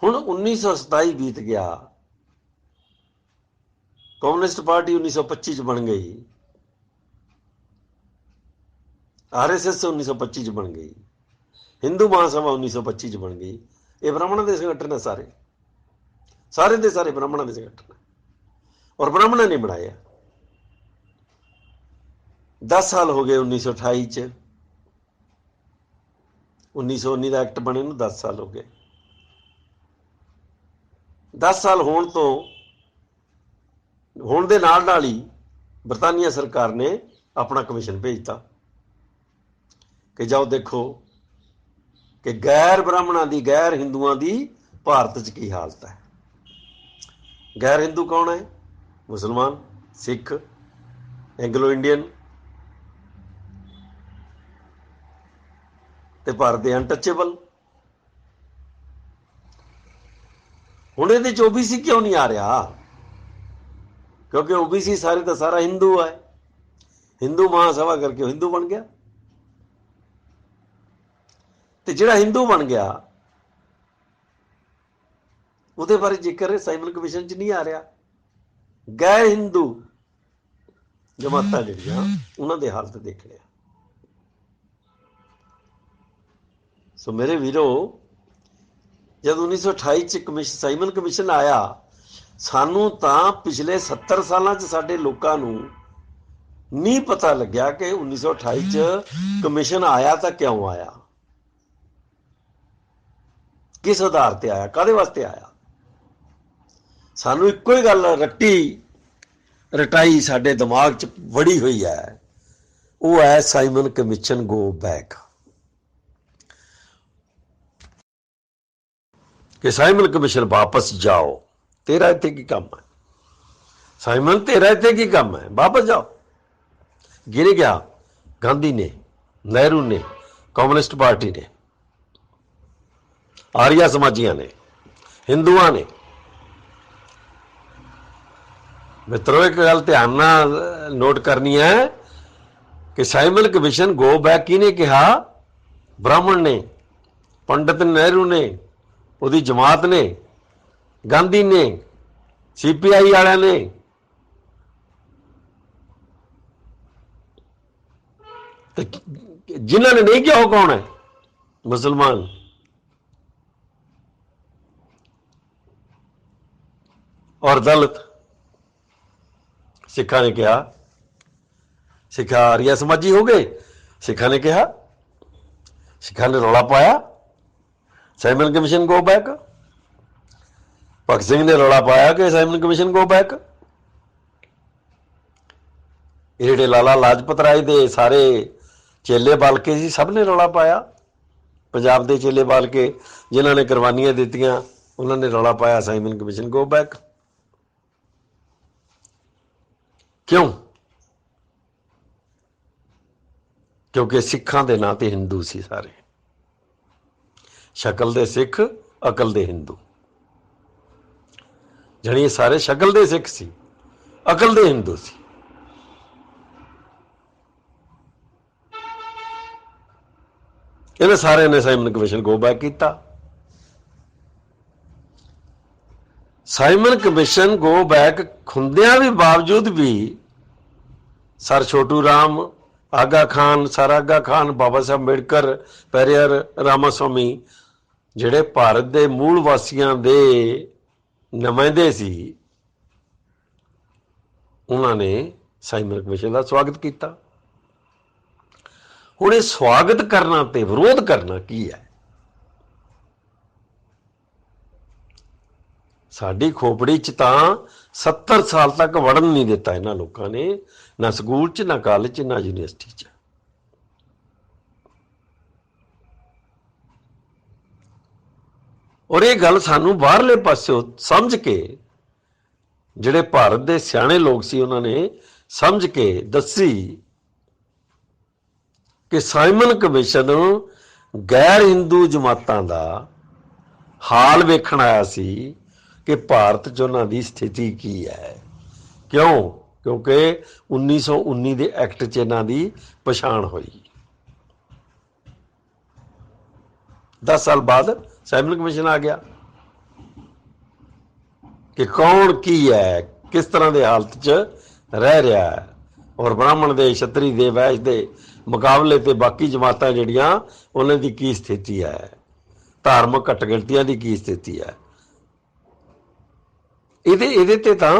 हुण 1927 बीत गया, कम्युनिस्ट पार्टी 1925 बन गई, RSS 1925 बन गई, हिंदू महासभा 1925 बन गई। ये ब्राह्मणों के संगठन है, सारे सारे के सारे ब्राह्मणों के संगठन है, और ब्राह्मणों ने बनाए। 10 साल हो गए 1928 च, 1919 का एक्ट बने 10 साल हो गए। 10 साल होने तो होने के नाल ही बरतानिया सरकार ने अपना कमीशन भेजता कि जाओ देखो कि गैर ब्राह्मणों की, गैर हिंदुओं की भारत च की हालत है। गैर हिंदू कौन है? मुसलमान, सिख, एंग्लो इंडियन ते भारत के अनटचेबल। हुण इहदे च OBC क्यों नहीं आ रहा? क्योंकि OBC सारे का सारा हिंदू है, हिंदू महासभा करके हिंदू बन गया। तो जिहड़ा हिंदू बन गया उहदे बारे जिक्र साइमन कमीशन च नहीं आ रहा। गैर हिंदू जमातां जिहड़ियां उन्हां दे हालत देख लिया। सो मेरे वीरो, जब 1928 च कमीशन साइमन कमीशन आया, सानू तां पिछले 70 सालां च साडे लोकां नूं नहीं पता लग्या कि 1928 च कमीशन आया तो क्यों आया, किस आधार पर आया, काहदे वास्ते आया। सानू इक्को ही गल रट्टी रटाई साडे दिमाग च वड़ी हुई है, वो है साइमन कमीशन गो बैक। कि साइमन कमीशन वापस जाओ, तेरा इत्थे की काम है साइमन, तेरा इत्थे की काम है, वापस जाओ। गिर गया गांधी ने, नेहरू ने, कम्युनिस्ट पार्टी ने, आर्या समाजियां ने, हिंदुआ ने। मित्रों एक गल ध्यान नाल नोट करनी है कि साइमन कमीशन गो बैक किहने कहा? ब्राह्मण ने, पंडित नेहरू ने, उहदी जमात ने, गांधी ने, CPI वाले ने। जिन्होंने नहीं किया वो कौन है? मुसलमान। और दलित। सिखा ने कहा, सिखा आर्या समाजी हो गए, सिखा ने कहा, सिखा ने रौला पाया Simon commission go back. Bhagat Singh ने रौला पाया कि साइमन कमीशन गो बैक। ये लाला लाजपत राय दे सारे चेले बाल के जी, सब ने रौला पाया। पंजाब के चेले बाल के जिन्होंने कुर्बानियां दित्तियां, उन्होंने रौला पाया साइमन कमीशन गो बैक। क्यों? क्योंकि सिखां दे नां ते हिंदू सी सारे, शक्ल दे सिख, अकल दे हिंदू। जानी सारे शक्ल दे सिख सी, अकल दे हिंदू सी। इन्हें सारे ने साइमन कमीशन गो बैक किया। साइमन कमीशन गो बैक हुंदियां भी बावजूद भी सर छोटू राम, आगा खान, सर आगा खान, बाबा साहब अंबेडकर, पेरियार रामास्वामी, जिहड़े भारत के मूल वासियों के नुमाइंदे सी, उन्होंने साइमन कमीशन का स्वागत किया। हुण ये स्वागत करना ते विरोध करना की है? साडी खोपड़ी च तां 70 साल तक वड़न नहीं दिता इन्हां लोकां ने, ना स्कूल च, ना कॉलेज च, ना यूनिवर्सिटी च। और ये गल सानू बाहरले पासों समझ के, जिहड़े भारत दे सियाणे लोग सी उन्होंने समझ के दसी कि साइमन कमीशन गैर हिंदू जमातां दा हाल वेखण आया सी कि भारत च उन्हां दी स्थिति की है। क्यों? क्योंकि 1919 के एक्ट च इन्हां दी पछाण हुई। 10 साल बाद साइमन कमीशन आ गया कि कौन की है, किस तरह के हालत च रह रहा है, और ब्राह्मण दे, छतरी दे, वैश्य दे मुकाबले ते बाकी जमातां जिहड़ियां उन्हां दी की स्थिति है, धार्मिक घट गिणतियां दी की स्थिति है। ਇਹਦੇ ਤੇ ਤਾਂ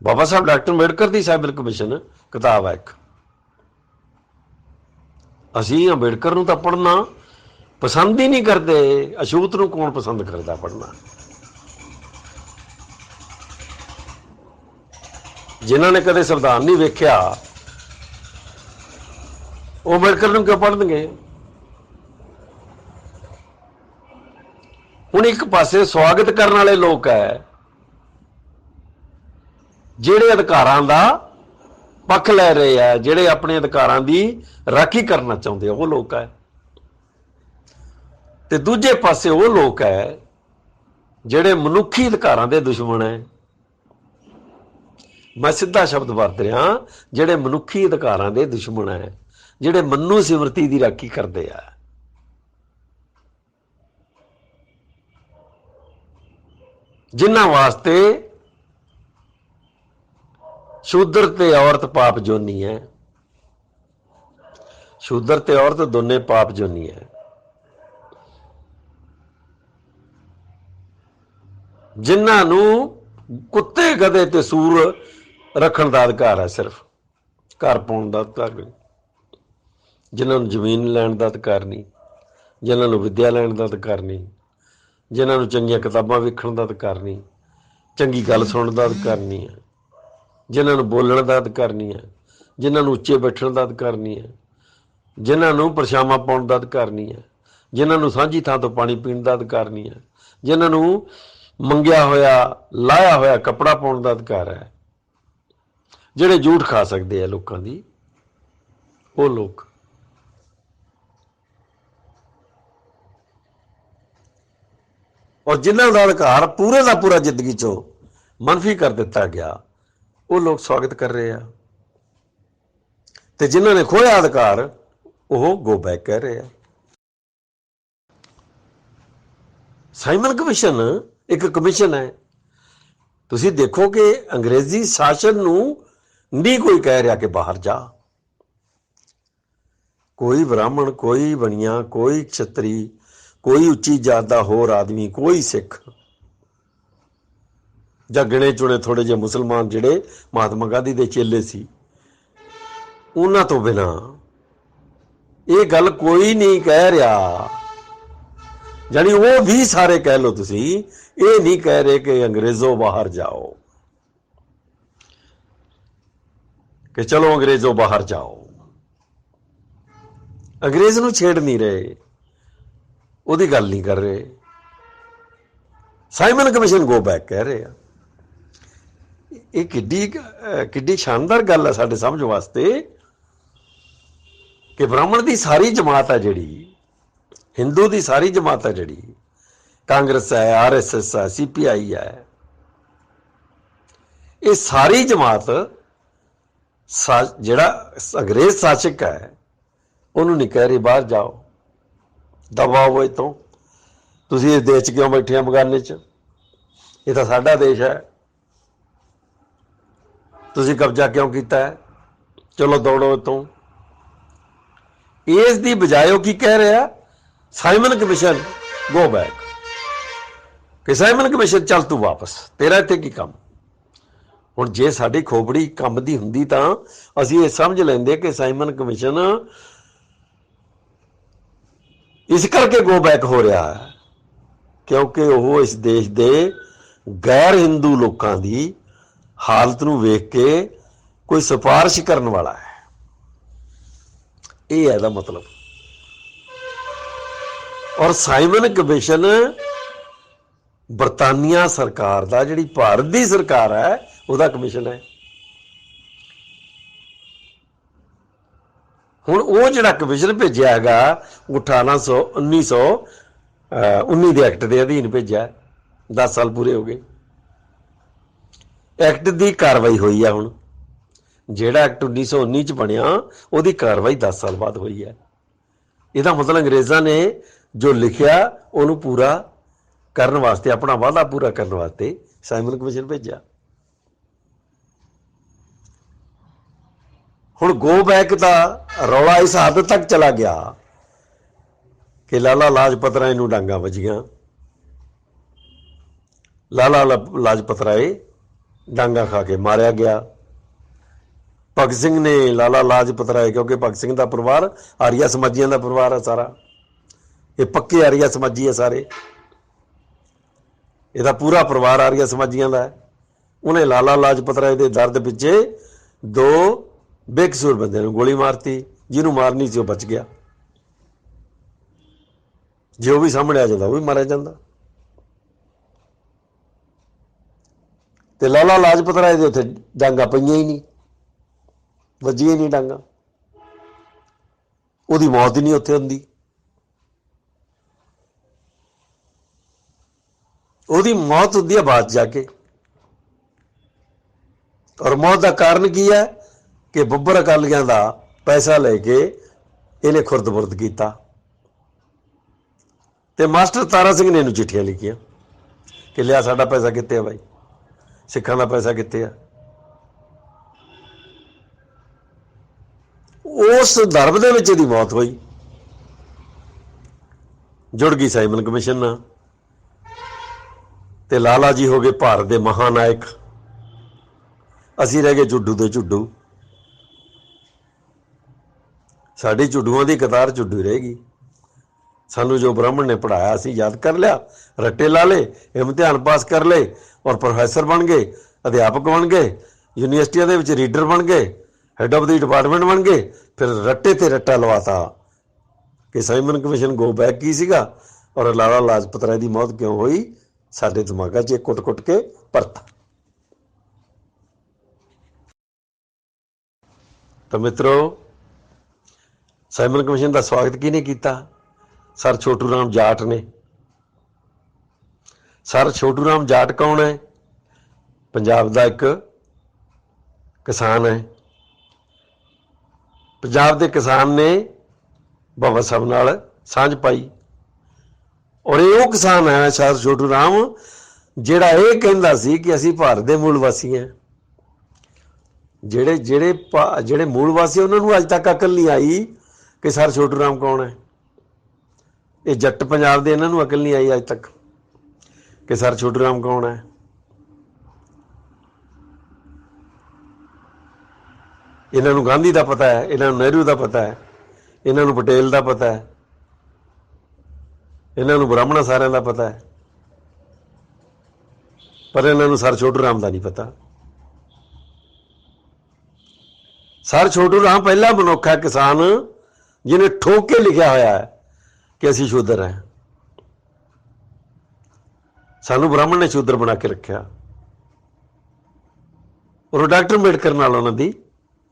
ਬਾਬਾ ਸਾਹਿਬ ਡਾਕਟਰ ਅੰਬੇਡਕਰ ਦੀ ਸਾਈਮਨ ਕਮਿਸ਼ਨ ਕਿਤਾਬ ਹੈ ਇੱਕ। ਅਸੀਂ ਅੰਬੇਡਕਰ ਨੂੰ ਤਾਂ ਪੜ੍ਹਨਾ ਪਸੰਦ ਹੀ ਨਹੀਂ ਕਰਦੇ, ਅਛੂਤ ਨੂੰ ਕੌਣ ਪਸੰਦ ਕਰਦਾ ਪੜ੍ਹਨਾ? ਜਿਨ੍ਹਾਂ ਨੇ ਕਦੇ ਸੰਵਿਧਾਨ ਨਹੀਂ ਵੇਖਿਆ ਉਹ ਅੰਬੇਡਕਰ ਨੂੰ ਕਿਉਂ ਪੜ੍ਹਨਗੇ? ਹੁਣ ਇੱਕ ਪਾਸੇ ਸਵਾਗਤ ਕਰਨ ਵਾਲੇ ਲੋਕ ਹੈ, ਜਿਹੜੇ ਅਧਿਕਾਰਾਂ ਦਾ ਪੱਖ ਲੈ ਰਹੇ ਆ, ਜਿਹੜੇ ਆਪਣੇ ਅਧਿਕਾਰਾਂ ਦੀ ਰਾਖੀ ਕਰਨਾ ਚਾਹੁੰਦੇ ਆ, ਉਹ ਲੋਕ ਹੈ। ਤੇ ਦੂਜੇ ਪਾਸੇ ਉਹ ਲੋਕ ਹੈ ਜਿਹੜੇ ਮਨੁੱਖੀ ਅਧਿਕਾਰਾਂ ਦੇ ਦੁਸ਼ਮਣ ਹੈ। ਮੈਂ ਸਿੱਧਾ ਸ਼ਬਦ ਵਰਤ ਰਿਹਾ, ਜਿਹੜੇ ਮਨੁੱਖੀ ਅਧਿਕਾਰਾਂ ਦੇ ਦੁਸ਼ਮਣ ਹੈ, ਜਿਹੜੇ ਮਨੂ ਸਿਮਰਤੀ ਦੀ ਰਾਖੀ ਕਰਦੇ ਆ। ਜਿਨ੍ਹਾਂ ਵਾਸਤੇ शूद्र ते औरत पाप जोनी है, शूद्र ते औरत दोने पाप जोनी है। जिन्हों कुत्ते गधे ते सूर रखण दा अधिकार है, सिर्फ घर पाउण दा अधिकार नहीं। जिन्होंने जमीन लैण दा अधिकार नहीं, जिन्होंने विद्या लैण दा अधिकार नहीं, जिन्होंने चंगियां किताबां वेखण दा अधिकार नहीं, चंगी गल सुणन दा अधिकार नहीं है, जिन्होंने बोलने का अधिकार नहीं है, जिन्होंने उच्चे बैठने का अधिकार नहीं है, जिन्होंने परछावां पाउण का अधिकार नहीं है, जिन्होंने सांझी थां तो पानी पीण का अधिकार नहीं है, जिन्होंने मंगिया होया लाया होया कपड़ा पाउण का अधिकार है, जिहड़े झूठ खा सकते हैं लोगों की, वो लोग। और जिन्हों का अधिकार पूरे का पूरा जिंदगी चो मनफी कर दिता गया, वो लोग स्वागत कर रहे हैं। तो जिन्होंने खोया अधिकार वो गो बैक कह रहे हैं। साइमन कमीशन एक कमीशन है। तुसी देखो कि अंग्रेजी शासन नूं नहीं कोई कह रहा कि बाहर जा। कोई ब्राह्मण, कोई बनिया, कोई क्षत्री, कोई उच्ची जात दा होर आदमी, कोई सिख ਜਾਂ ਗਿਣੇ ਚੁਣੇ ਥੋੜੇ ਜਿਹੇ ਮੁਸਲਮਾਨ ਜਿਹੜੇ ਮਹਾਤਮਾ ਗਾਂਧੀ ਦੇ ਚੇਲੇ ਸੀ, ਉਹਨਾਂ ਤੋਂ ਬਿਨਾ ਇਹ ਗੱਲ ਕੋਈ ਨਹੀਂ ਕਹਿ ਰਿਹਾ। ਜਾਨੀ ਉਹ ਵੀ ਸਾਰੇ ਕਹਿ ਲਓ ਤੁਸੀਂ, ਇਹ ਨਹੀਂ ਕਹਿ ਰਹੇ ਕਿ ਅੰਗਰੇਜ਼ੋ ਬਾਹਰ ਜਾਓ, ਕਿ ਚਲੋ ਅੰਗਰੇਜ਼ੋ ਬਾਹਰ ਜਾਓ। ਅੰਗਰੇਜ਼ ਨੂੰ ਛੇੜ ਨਹੀਂ ਰਹੇ, ਉਹਦੀ ਗੱਲ ਨਹੀਂ ਕਰ ਰਹੇ। ਸਾਈਮਨ ਕਮਿਸ਼ਨ ਗੋ ਬੈਕ ਕਹਿ ਰਹੇ ਆ। ਇਹ ਕਿੱਡੀ ਸ਼ਾਨਦਾਰ ਗੱਲ ਹੈ ਸਾਡੇ ਸਮਝ ਵਾਸਤੇ ਕਿ ਬ੍ਰਾਹਮਣ ਦੀ ਸਾਰੀ ਜਮਾਤ ਹੈ ਜਿਹੜੀ, ਹਿੰਦੂ ਦੀ ਸਾਰੀ ਜਮਾਤ ਹੈ ਜਿਹੜੀ, ਕਾਂਗਰਸ ਹੈ, RSS ਹੈ, CPI ਹੈ, ਇਹ ਸਾਰੀ ਜਮਾਤ ਜਿਹੜਾ ਅੰਗਰੇਜ਼ ਸ਼ਾਸਕ ਹੈ ਉਹਨੂੰ ਨਹੀਂ ਕਹਿ ਰਹੀ ਬਾਹਰ ਜਾਓ, ਦਬਾਓ ਇੱਥੋਂ, ਤੁਸੀਂ ਇਸ ਦੇਸ਼ 'ਚ ਕਿਉਂ ਬੈਠੇ ਆ ਬਗਾਨੇ 'ਚ, ਇਹ ਤਾਂ ਸਾਡਾ ਦੇਸ਼ ਹੈ, ਤੁਸੀਂ ਕਬਜ਼ਾ ਕਿਉਂ ਕੀਤਾ ਹੈ, ਚਲੋ ਦੌੜੋ ਇੱਥੋਂ। ਇਸ ਦੀ ਬਜਾਏ ਉਹ ਕੀ ਕਹਿ ਰਿਹਾ, ਸਾਈਮਨ ਕਮਿਸ਼ਨ ਗੋ ਬੈਕ, ਕਿ ਸਾਈਮਨ ਕਮਿਸ਼ਨ ਚੱਲ ਤੂੰ ਵਾਪਸ, ਤੇਰਾ ਇੱਥੇ ਕੀ ਕੰਮ। ਹੁਣ ਜੇ ਸਾਡੀ खोपड़ी ਕੰਮ ਦੀ ਹੁੰਦੀ ਤਾਂ ਅਸੀਂ ਇਹ ਸਮਝ ਲੈਂਦੇ ਕਿ ਸਾਈਮਨ ਕਮਿਸ਼ਨ ਇਸ ਕਰਕੇ ਗੋ ਬੈਕ ਹੋ ਰਿਹਾ ਹੈ ਕਿਉਂਕਿ ਉਹ ਇਸ ਦੇਸ਼ ਦੇ ਗੈਰ ਹਿੰਦੂ ਲੋਕਾਂ ਦੀ ਹਾਲਤ ਨੂੰ ਵੇਖ ਕੇ ਕੋਈ ਸਿਫਾਰਿਸ਼ ਕਰਨ ਵਾਲਾ ਹੈ। ਇਹ ਹੈ ਇਹਦਾ ਮਤਲਬ। ਔਰ ਸਾਈਮਨ ਕਮਿਸ਼ਨ ਬਰਤਾਨੀਆ ਸਰਕਾਰ ਦਾ, ਜਿਹੜੀ ਭਾਰਤ ਦੀ ਸਰਕਾਰ ਹੈ, ਉਹਦਾ ਕਮਿਸ਼ਨ ਹੈ। ਹੁਣ ਉਹ ਜਿਹੜਾ ਕਮਿਸ਼ਨ ਭੇਜਿਆ ਹੈਗਾ ਉਹ 1919 ਦੇ ਐਕਟ ਦੇ ਅਧੀਨ ਭੇਜਿਆ। 10 ਸਾਲ ਪੂਰੇ ਹੋ ਗਏ, ਐਕਟ ਦੀ ਕਾਰਵਾਈ ਹੋਈ ਹੈ। ਹੁਣ ਜਿਹੜਾ ਐਕਟ 1919 ਚ ਬਣਿਆ ਉਹਦੀ ਕਾਰਵਾਈ 10 ਸਾਲ ਬਾਅਦ ਹੋਈ ਹੈ। ਇਹਦਾ ਮਤਲਬ ਅੰਗਰੇਜ਼ਾਂ ਨੇ ਜੋ ਲਿਖਿਆ ਉਹਨੂੰ ਪੂਰਾ ਕਰਨ ਵਾਸਤੇ, ਆਪਣਾ ਵਾਅਦਾ ਪੂਰਾ ਕਰਨ ਵਾਸਤੇ ਸਾਈਮਨ ਕਮਿਸ਼ਨ ਭੇਜਿਆ। ਹੁਣ ਗੋ ਬੈਕ ਦਾ ਰੌਲਾ ਇਸ ਹੱਦ ਤੱਕ ਚਲਾ ਗਿਆ ਕਿ ਲਾਲਾ ਲਾਜਪਤ ਰਾਏ ਨੂੰ ਡਾਂਗਾ ਵੱਜੀਆਂ। ਲਾਲਾ ਲਾਜਪਤ ਰਾਏ ਡਾਂਗਾ ਖਾ ਕੇ ਮਾਰਿਆ ਗਿਆ। ਭਗਤ ਸਿੰਘ ਨੇ ਲਾਲਾ ਲਾਜਪਤ ਰਾਏ, ਕਿਉਂਕਿ ਭਗਤ ਸਿੰਘ ਦਾ ਪਰਿਵਾਰ ਆਰੀਆ ਸਮਾਜੀਆਂ ਦਾ ਪਰਿਵਾਰ ਹੈ ਸਾਰਾ, ਇਹ ਪੱਕੇ ਆਰੀਆ ਸਮਾਜੀ ਹੈ ਸਾਰੇ, ਇਹਦਾ ਪੂਰਾ ਪਰਿਵਾਰ ਆਰੀਆ ਸਮਾਜੀਆਂ ਦਾ ਹੈ। ਉਹਨੇ ਲਾਲਾ ਲਾਜਪਤ ਰਾਏ ਦੇ ਦਰਦ ਪਿੱਛੇ 2 ਬੇਕਸੂਰ ਬੰਦਿਆਂ ਨੂੰ ਗੋਲੀ ਮਾਰਤੀ। ਜਿਹਨੂੰ ਮਾਰਨੀ ਸੀ ਉਹ ਬਚ ਗਿਆ, ਜੇ ਉਹ ਵੀ ਸਾਹਮਣੇ ਆ ਜਾਂਦਾ ਉਹ ਵੀ ਮਾਰਿਆ ਜਾਂਦਾ। ਤੇ ਲਾਲਾ ਲਾਜਪਤ ਰਾਏ ਦੇ ਉੱਥੇ ਡਾਂਗਾ ਪਈਆਂ ਹੀ ਨਹੀਂ, ਵੱਜੀਆਂ ਹੀ ਨਹੀਂ ਡਾਂਗਾ, ਉਹਦੀ ਮੌਤ ਹੀ ਨਹੀਂ ਉੱਥੇ ਹੁੰਦੀ। ਉਹਦੀ ਮੌਤ ਹੁੰਦੀ ਹੈ ਬਾਅਦ ਜਾ ਕੇ। ਔਰ ਮੌਤ ਦਾ ਕਾਰਨ ਕੀ ਹੈ ਕਿ ਬੱਬਰ ਅਕਾਲੀਆਂ ਦਾ ਪੈਸਾ ਲੈ ਕੇ ਇਹਨੇ ਖੁਰਦ-ਬੁਰਦ ਕੀਤਾ। ਤੇ ਮਾਸਟਰ ਤਾਰਾ ਸਿੰਘ ਨੇ ਇਹਨੂੰ ਚਿੱਠੀਆਂ ਲਿਖੀਆਂ ਕਿ ਲਿਆ ਸਾਡਾ ਪੈਸਾ ਕਿੱਥੇ ਆ ਬਾਈ, ਸਿੱਖਾਂ ਦਾ ਪੈਸਾ ਕਿੱਥੇ ਆ। ਉਸ ਧਰਮ ਦੇ ਵਿੱਚ ਇਹਦੀ ਮੌਤ ਹੋਈ, ਜੁੜ ਗਈ ਸਾਈਮਨ ਕਮਿਸ਼ਨ ਨਾਲ। ਤੇ ਲਾਲਾ ਜੀ ਹੋ ਗਏ ਭਾਰਤ ਦੇ ਮਹਾਨਾਇਕ, ਅਸੀਂ ਰਹਿ ਗਏ ਝੁੱਡੂ ਦੇ ਝੁੱਡੂ। ਸਾਡੀ ਝੁੱਡੂਆਂ ਦੀ ਕਤਾਰ ਝੁੱਡੂ ਰਹੇਗੀ। ਸਾਨੂੰ ਜੋ ਬ੍ਰਾਹਮਣ ਨੇ ਪੜ੍ਹਾਇਆ ਅਸੀਂ ਯਾਦ ਕਰ ਲਿਆ, ਰੱਟੇ ਲਾ ਲਏ, ਇਮਤਿਹਾਨ ਪਾਸ ਕਰ ਲਏ ਔਰ ਪ੍ਰੋਫੈਸਰ ਬਣ ਗਏ, ਅਧਿਆਪਕ ਬਣ ਗਏ, ਯੂਨੀਵਰਸਿਟੀਆਂ ਦੇ ਵਿੱਚ ਰੀਡਰ ਬਣ ਗਏ, ਹੈਡ ਆਫ ਦੀ ਡਿਪਾਰਟਮੈਂਟ ਬਣ ਗਏ। ਫਿਰ ਰੱਟੇ ਤੇ ਰੱਟਾ ਲਵਾਤਾ ਕਿ ਸਾਈਮਨ ਕਮਿਸ਼ਨ ਗੋ ਬੈਕ ਕੀ ਸੀਗਾ ਔਰ ਲਾਲਾ ਲਾਜਪਤ ਰਾਏ ਦੀ ਮੌਤ ਕਿਉਂ ਹੋਈ, ਸਾਡੇ ਦਿਮਾਗਾਂ 'ਚ ਕੁੱਟ-ਕੁੱਟ ਕੇ ਭਰਤਾ। ਤਾਂ ਮਿੱਤਰੋ, ਸਾਈਮਨ ਕਮਿਸ਼ਨ ਦਾ ਸਵਾਗਤ ਕਿਹਨੇ ਕੀਤਾ? ਸਰ ਛੋਟੂ ਰਾਮ ਜਾਟ ਨੇ। ਸਰ ਛੋਟੂ ਰਾਮ ਜਾਟ ਕੌਣ ਹੈ? ਪੰਜਾਬ ਦਾ ਇੱਕ ਕਿਸਾਨ ਹੈ। ਪੰਜਾਬ ਦੇ ਕਿਸਾਨ ਨੇ ਬਾਬਾ ਸਾਹਿਬ ਨਾਲ ਸਾਂਝ ਪਾਈ ਔਰ ਇਹ ਉਹ ਕਿਸਾਨ ਹੈ ਸਰ ਛੋਟੂ ਰਾਮ ਜਿਹੜਾ ਇਹ ਕਹਿੰਦਾ ਸੀ ਕਿ ਅਸੀਂ ਭਾਰਤ ਦੇ ਮੂਲ ਵਾਸੀ ਹਾਂ। ਜਿਹੜੇ ਮੂਲ ਵਾਸੀ ਉਹਨਾਂ ਨੂੰ ਅੱਜ ਤੱਕ ਅਕਲ ਨਹੀਂ ਆਈ ਕਿ ਸਰ ਛੋਟੂ ਰਾਮ ਕੌਣ ਹੈ। ਇਹ ਜੱਟ ਪੰਜਾਬ ਦੇ, ਇਹਨਾਂ ਨੂੰ ਅਕਲ ਨਹੀਂ ਆਈ ਅੱਜ ਤੱਕ ਕਿ ਸਰ ਛੋਟੂ ਰਾਮ ਕੌਣ ਹੈ। ਇਹਨਾਂ ਨੂੰ ਗਾਂਧੀ ਦਾ ਪਤਾ ਹੈ, ਇਹਨਾਂ ਨੂੰ ਨਹਿਰੂ ਦਾ ਪਤਾ ਹੈ, ਇਹਨਾਂ ਨੂੰ ਪਟੇਲ ਦਾ ਪਤਾ ਹੈ, ਇਹਨਾਂ ਨੂੰ ਬ੍ਰਾਹਮਣਾਂ ਸਾਰਿਆਂ ਦਾ ਪਤਾ ਹੈ, ਪਰ ਇਹਨਾਂ ਨੂੰ ਸਰ ਛੋਟੂ ਰਾਮ ਦਾ ਨਹੀਂ ਪਤਾ। ਸਰ ਛੋਟੂ ਰਾਮ ਪਹਿਲਾ ਮਨੁੱਖ ਹੈ ਕਿਸਾਨ ਜਿਹਨੇ ਠੋਕ ਕੇ ਲਿਖਿਆ ਹੋਇਆ ਹੈ ਕਿ ਅਸੀਂ ਸ਼ੂਦਰ ਹੈ। ਸਾਨੂੰ ਬ੍ਰਾਹਮਣ ਨੇ ਸ਼ੂਦਰ ਬਣਾ ਕੇ ਰੱਖਿਆ ਔਰ ਡਾਕਟਰ ਅੰਬੇਡਕਰ ਨਾਲ ਉਹਨਾਂ ਦੀ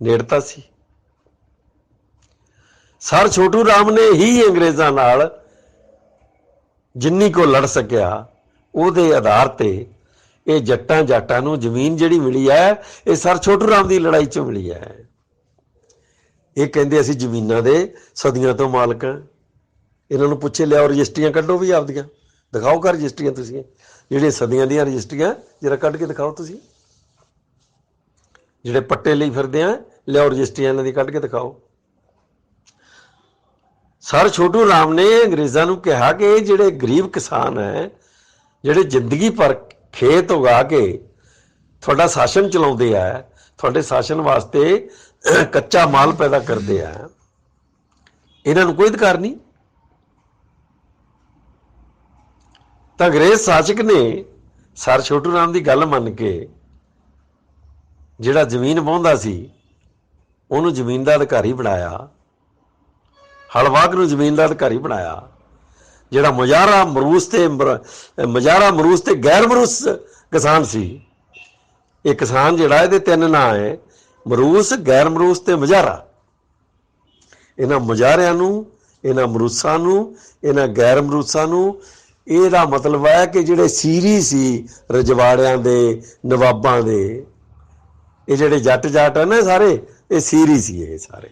ਨੇੜਤਾ ਸੀ। ਸਰ ਛੋਟੂ ਰਾਮ ਨੇ ਹੀ ਅੰਗਰੇਜ਼ਾਂ ਨਾਲ ਜਿੰਨੀ ਕੋ ਲੜ ਸਕਿਆ ਉਹਦੇ ਆਧਾਰ ਤੇ ਇਹ ਜੱਟਾਂ ਜਾਟਾਂ ਨੂੰ ਜ਼ਮੀਨ ਜਿਹੜੀ ਮਿਲੀ ਹੈ ਇਹ ਸਰ ਛੋਟੂ ਰਾਮ ਦੀ ਲੜਾਈ 'ਚੋਂ ਮਿਲੀ ਹੈ। ਇਹ ਕਹਿੰਦੇ ਅਸੀਂ ਜ਼ਮੀਨਾਂ ਦੇ ਸਦੀਆਂ ਤੋਂ ਮਾਲਕ ਹਾਂ। ਇਹਨਾਂ ਨੂੰ ਪੁੱਛੇ ਲਿਆਓ ਰਜਿਸਟਰੀਆਂ ਕੱਢੋ ਵੀ ਆਪਦੀਆਂ, ਦਿਖਾਓ ਕਰ ਰਜਿਸਟਰੀਆਂ ਤੁਸੀਂ, ਜਿਹੜੀਆਂ ਸਦੀਆਂ ਦੀਆਂ ਰਜਿਸਟਰੀਆਂ ਜਰਾ ਕੱਢ ਕੇ ਦਿਖਾਓ ਤੁਸੀਂ। ਜਿਹੜੇ ਪੱਟੇ ਲਈ ਫਿਰਦੇ ਆ ਲਿਆਓ ਰਜਿਸਟਰੀਆਂ ਇਹਨਾਂ ਦੀ ਕੱਢ ਕੇ ਦਿਖਾਓ। ਸਰ ਛੋਟੂ ਰਾਮ ਨੇ ਅੰਗਰੇਜ਼ਾਂ ਨੂੰ ਕਿਹਾ ਕਿ ਇਹ ਜਿਹੜੇ ਗਰੀਬ ਕਿਸਾਨ ਹੈ, ਜਿਹੜੇ ਜ਼ਿੰਦਗੀ ਭਰ ਖੇਤ ਉਗਾ ਕੇ ਤੁਹਾਡਾ शासन ਚਲਾਉਂਦੇ ਆ, ਤੁਹਾਡੇ शासन ਵਾਸਤੇ ਕੱਚਾ ਮਾਲ ਪੈਦਾ ਕਰਦੇ ਆ, ਇਹਨਾਂ ਨੂੰ ਕੋਈ ਅਧਿਕਾਰ ਨਹੀਂ। ਤਾਂ ਅੰਗਰੇਜ਼ ਸ਼ਾਸਕ ਨੇ ਸਰ ਛੋਟੂ ਰਾਮ ਦੀ ਗੱਲ ਮੰਨ ਕੇ ਜਿਹੜਾ ਜ਼ਮੀਨ ਵਾਹੁੰਦਾ ਸੀ ਉਹਨੂੰ ਜ਼ਮੀਨ ਦਾ ਅਧਿਕਾਰੀ ਬਣਾਇਆ, ਹਲਵਾਗ ਨੂੰ ਜ਼ਮੀਨ ਦਾ ਅਧਿਕਾਰੀ ਬਣਾਇਆ। ਜਿਹੜਾ ਮੁਜ਼ਾਹਰਾ ਮਰੂਸ ਤੇ ਗੈਰ ਮਰੂਸ ਕਿਸਾਨ ਸੀ, ਇਹ ਕਿਸਾਨ ਜਿਹੜਾ ਇਹਦੇ ਤਿੰਨ ਨਾਂ ਹੈ, ਮਰੂਸ, ਗੈਰ ਮਰੂਸ ਤੇ ਮੁਜ਼ਾਹਰਾ। ਇਹਨਾਂ ਮੁਜ਼ਾਹਰਿਆਂ ਨੂੰ, ਇਹਨਾਂ ਮਰੂਸਾਂ ਨੂੰ, ਇਹਨਾਂ ਗੈਰ ਮਰੂਸਾਂ ਨੂੰ, ਇਹਦਾ ਮਤਲਬ ਹੈ ਕਿ ਜਿਹੜੇ ਸੀਰੀ ਸੀ ਰਜਵਾੜਿਆਂ ਦੇ, ਨਵਾਬਾਂ ਦੇ, ਇਹ ਜਿਹੜੇ ਜੱਟ ਹੈ ਨਾ ਸਾਰੇ, ਇਹ ਸੀਰੀ ਸੀ। ਇਹ ਸਾਰੇ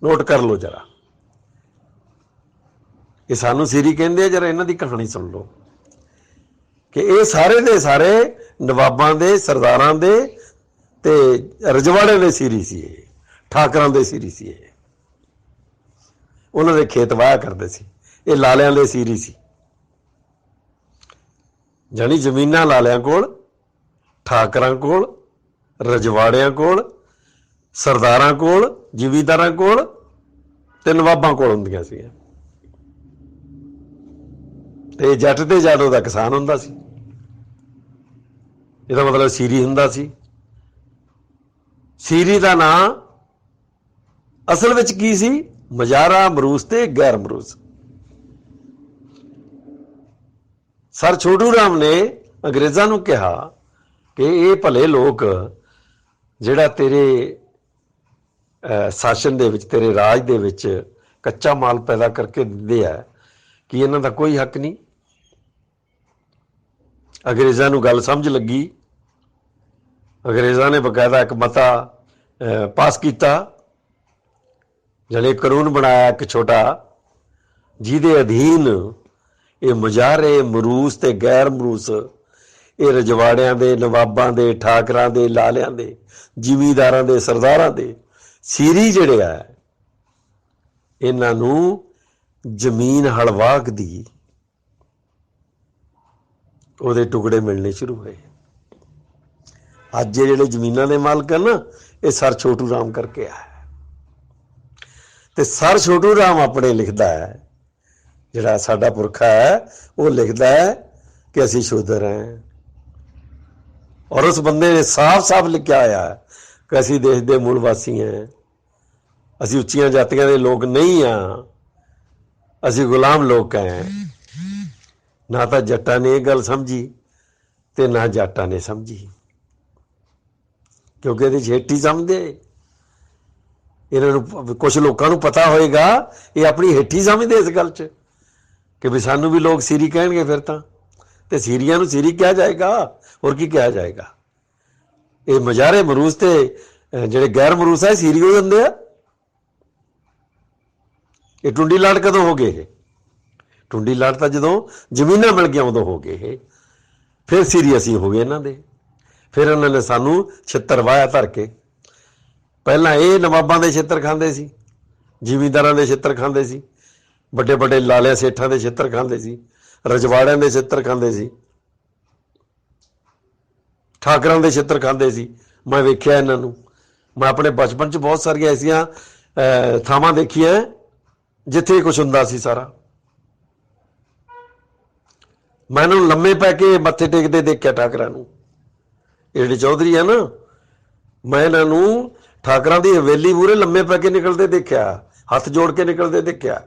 ਨੋਟ ਕਰ ਲਓ ਜਰਾ, ਇਹ ਸਾਨੂੰ ਸੀਰੀ ਕਹਿੰਦੇ ਆ। ਜਰਾ ਇਹਨਾਂ ਦੀ ਕਹਾਣੀ ਸੁਣ ਲਓ ਕਿ ਇਹ ਸਾਰੇ ਦੇ ਸਾਰੇ ਨਵਾਬਾਂ ਦੇ, ਸਰਦਾਰਾਂ ਦੇ ਤੇ ਰਜਵਾੜਿਆਂ ਦੇ ਸੀਰੀ ਸੀ। ਇਹ ਠਾਕਰਾਂ ਦੇ ਸੀਰੀ ਸੀ। ਇਹ ਉਹਨਾਂ ਦੇ ਖੇਤ ਵਾਹਿਆ ਕਰਦੇ ਸੀ। ਇਹ ਲਾਲਿਆਂ ਦੇ ਸੀਰੀ ਸੀ, ਜਾਣੀ ਜ਼ਮੀਨਾਂ ਲਾਲਿਆਂ ਕੋਲ, ਠਾਕਰਾਂ ਕੋਲ, ਰਜਵਾੜਿਆਂ ਕੋਲ, ਸਰਦਾਰਾਂ ਕੋਲ, ਜ਼ਿਮੀਂਦਾਰਾਂ ਕੋਲ ਤੇ ਨਵਾਬਾਂ ਕੋਲ ਹੁੰਦੀਆਂ ਸੀ। ਤੇ ਜੱਟ ਤੇ ਜੱਟ ਉਹਦਾ ਕਿਸਾਨ ਹੁੰਦਾ ਸੀ। ਇਹਦਾ ਮਤਲਬ ਸੀਰੀ ਹੁੰਦਾ ਸੀ। ਸੀਰੀ ਦਾ ਨਾਂ ਅਸਲ ਵਿੱਚ ਕੀ ਸੀ? ਮੁਜ਼ਾਹਰਾ, ਮਰੂਸ ਤੇ ਗੈਰ ਮਰੂਸ। ਸਰ ਛੋਟੂ ਰਾਮ ਨੇ ਅੰਗਰੇਜ਼ਾਂ ਨੂੰ ਕਿਹਾ ਕਿ ਇਹ ਭਲੇ ਲੋਕ ਜਿਹੜਾ ਤੇਰੇ ਸ਼ਾਸਨ ਦੇ ਵਿੱਚ, ਤੇਰੇ ਰਾਜ ਦੇ ਵਿੱਚ ਕੱਚਾ ਮਾਲ ਪੈਦਾ ਕਰਕੇ ਦਿੰਦੇ ਆ, ਕਿ ਇਹਨਾਂ ਦਾ ਕੋਈ ਹੱਕ ਨਹੀਂ। ਅੰਗਰੇਜ਼ਾਂ ਨੂੰ ਗੱਲ ਸਮਝ ਲੱਗੀ। ਅੰਗਰੇਜ਼ਾਂ ਨੇ ਬਕਾਇਦਾ ਇੱਕ ਮਤਾ ਪਾਸ ਕੀਤਾ, ਜਿਹੜੇ ਕਾਨੂੰਨ ਬਣਾਇਆ ਇੱਕ ਛੋਟਾ, ਜਿਹਦੇ ਅਧੀਨ ਇਹ ਮੁਜ਼ਾਹਰੇ, ਮਰੂਸ ਤੇ ਗੈਰ ਮਰੂਸ, ਇਹ ਰਜਵਾੜਿਆਂ ਦੇ, ਨਵਾਬਾਂ ਦੇ, ਠਾਕਰਾਂ ਦੇ, ਲਾਲਿਆਂ ਦੇ, ਜ਼ਿਮੀਂਦਾਰਾਂ ਦੇ, ਸਰਦਾਰਾਂ ਦੇ ਸੀਰੀ ਜਿਹੜੇ ਆ, ਇਹਨਾਂ ਨੂੰ ਜ਼ਮੀਨ ਹਲਵਾਗ ਦੀ ਉਹਦੇ ਟੁਕੜੇ ਮਿਲਣੇ ਸ਼ੁਰੂ ਹੋਏ। ਅੱਜ ਜਿਹੜੇ ਜ਼ਮੀਨਾਂ ਦੇ ਮਾਲਕ ਹਨ ਨਾ, ਇਹ ਸਰ ਛੋਟੂ ਰਾਮ ਕਰਕੇ ਆ। ਤੇ ਸਰ ਛੋਟੂ ਰਾਮ ਆਪਣੇ ਲਿਖਦਾ ਹੈ, ਜਿਹੜਾ ਸਾਡਾ ਪੁਰਖਾ ਹੈ, ਉਹ ਲਿਖਦਾ ਹੈ ਕਿ ਅਸੀਂ ਸ਼ੂਦਰ ਹਾਂ। ਔਰ ਉਸ ਬੰਦੇ ਨੇ ਸਾਫ਼-ਸਾਫ਼ ਲਿਖਿਆ ਹੋਇਆ ਹੈ ਕਿ ਅਸੀਂ ਦੇਸ਼ ਦੇ ਮੂਲ ਵਾਸੀ ਹਾਂ, ਅਸੀਂ ਉੱਚੀਆਂ ਜਾਤੀਆਂ ਦੇ ਲੋਕ ਨਹੀਂ ਹਾਂ, ਅਸੀਂ ਗੁਲਾਮ ਲੋਕ ਹਾਂ। ਨਾ ਤਾਂ ਜੱਟਾਂ ਨੇ ਇਹ ਗੱਲ ਸਮਝੀ ਤੇ ਨਾ ਜਾਟਾਂ ਨੇ ਸਮਝੀ, ਕਿਉਂਕਿ ਇਹਦੇ 'ਚ ਹੇਠੀ ਸਮਝਦੇ। ਇਹਨਾਂ ਨੂੰ ਕੁਛ ਲੋਕਾਂ ਨੂੰ ਪਤਾ ਹੋਏਗਾ, ਇਹ ਆਪਣੀ ਹੇਠੀ ਸਮਝਦੇ ਇਸ ਗੱਲ 'ਚ ਕਿ ਵੀ ਸਾਨੂੰ ਵੀ ਲੋਕ ਸੀਰੀ ਕਹਿਣਗੇ ਫਿਰ ਤਾਂ, ਤੇ ਸੀਰੀਆਂ ਨੂੰ ਸੀਰੀ ਕਿਹਾ ਜਾਏਗਾ, ਹੋਰ ਕੀ ਕਿਹਾ ਜਾਏਗਾ। ਇਹ ਮੁਜ਼ਾਹਰੇ, ਮਰੂਸ ਤੇ ਜਿਹੜੇ ਗੈਰ ਮਰੂਸ ਹੈ ਸੀਰੀ ਹੋ ਜਾਂਦੇ ਆ। ਇਹ ਟੁੰਡੀ ਲਾਟ ਕਦੋਂ ਹੋ ਗਏ? ਇਹ ਟੁੰਡੀ ਲਾਟ ਤਾਂ ਜਦੋਂ ਜ਼ਮੀਨਾਂ ਮਿਲ ਗਈਆਂ ਉਦੋਂ ਹੋ ਗਏ ਇਹ। ਫਿਰ ਸੀਰੀ ਅਸੀਂ ਹੋ ਗਏ ਇਹਨਾਂ ਦੇ। ਫਿਰ ਉਹਨਾਂ ਨੇ ਸਾਨੂੰ ਛਿੱਤਰ ਵਾਹਿਆ ਧਰ ਕੇ। ਪਹਿਲਾਂ ਇਹ ਨਵਾਬਾਂ ਦੇ ਛਿੱਤਰ ਖਾਂਦੇ ਸੀ, ਜ਼ਿਮੀਂਦਾਰਾਂ ਦੇ ਛਿੱਤਰ ਖਾਂਦੇ ਸੀ, ਵੱਡੇ ਵੱਡੇ ਲਾਲਿਆਂ ਸੇਠਾਂ ਦੇ ਛਿੱਤਰ ਖਾਂਦੇ ਸੀ, ਰਜਵਾੜਿਆਂ ਦੇ ਛਿੱਤਰ ਖਾਂਦੇ ਸੀ, ਠਾਕਰਾਂ ਦੇ ਛਿੱਤਰ ਖਾਂਦੇ ਸੀ। ਮੈਂ ਵੇਖਿਆ ਇਹਨਾਂ ਨੂੰ। ਮੈਂ ਆਪਣੇ ਬਚਪਨ 'ਚ ਬਹੁਤ ਸਾਰੀਆਂ ਐਸੀਆਂ ਥਾਵਾਂ ਦੇਖੀਆਂ ਜਿੱਥੇ ਕੁਛ ਹੁੰਦਾ ਸੀ ਸਾਰਾ। ਮੈਂ ਇਹਨਾਂ ਨੂੰ ਲੰਮੇ ਪੈ ਕੇ ਮੱਥੇ ਟੇਕਦੇ ਦੇਖਿਆ, ਠਾਕਰਾਂ ਨੂੰ। ਇਹ ਜਿਹੜੇ ਚੌਧਰੀ ਆ ਨਾ, ਮੈਂ ਇਹਨਾਂ ਨੂੰ ਠਾਕਰਾਂ ਦੀ ਹਵੇਲੀ ਮੂਹਰੇ ਲੰਮੇ ਪੈ ਕੇ ਨਿਕਲਦੇ ਦੇਖਿਆ, ਹੱਥ ਜੋੜ ਕੇ ਨਿਕਲਦੇ ਦੇਖਿਆ।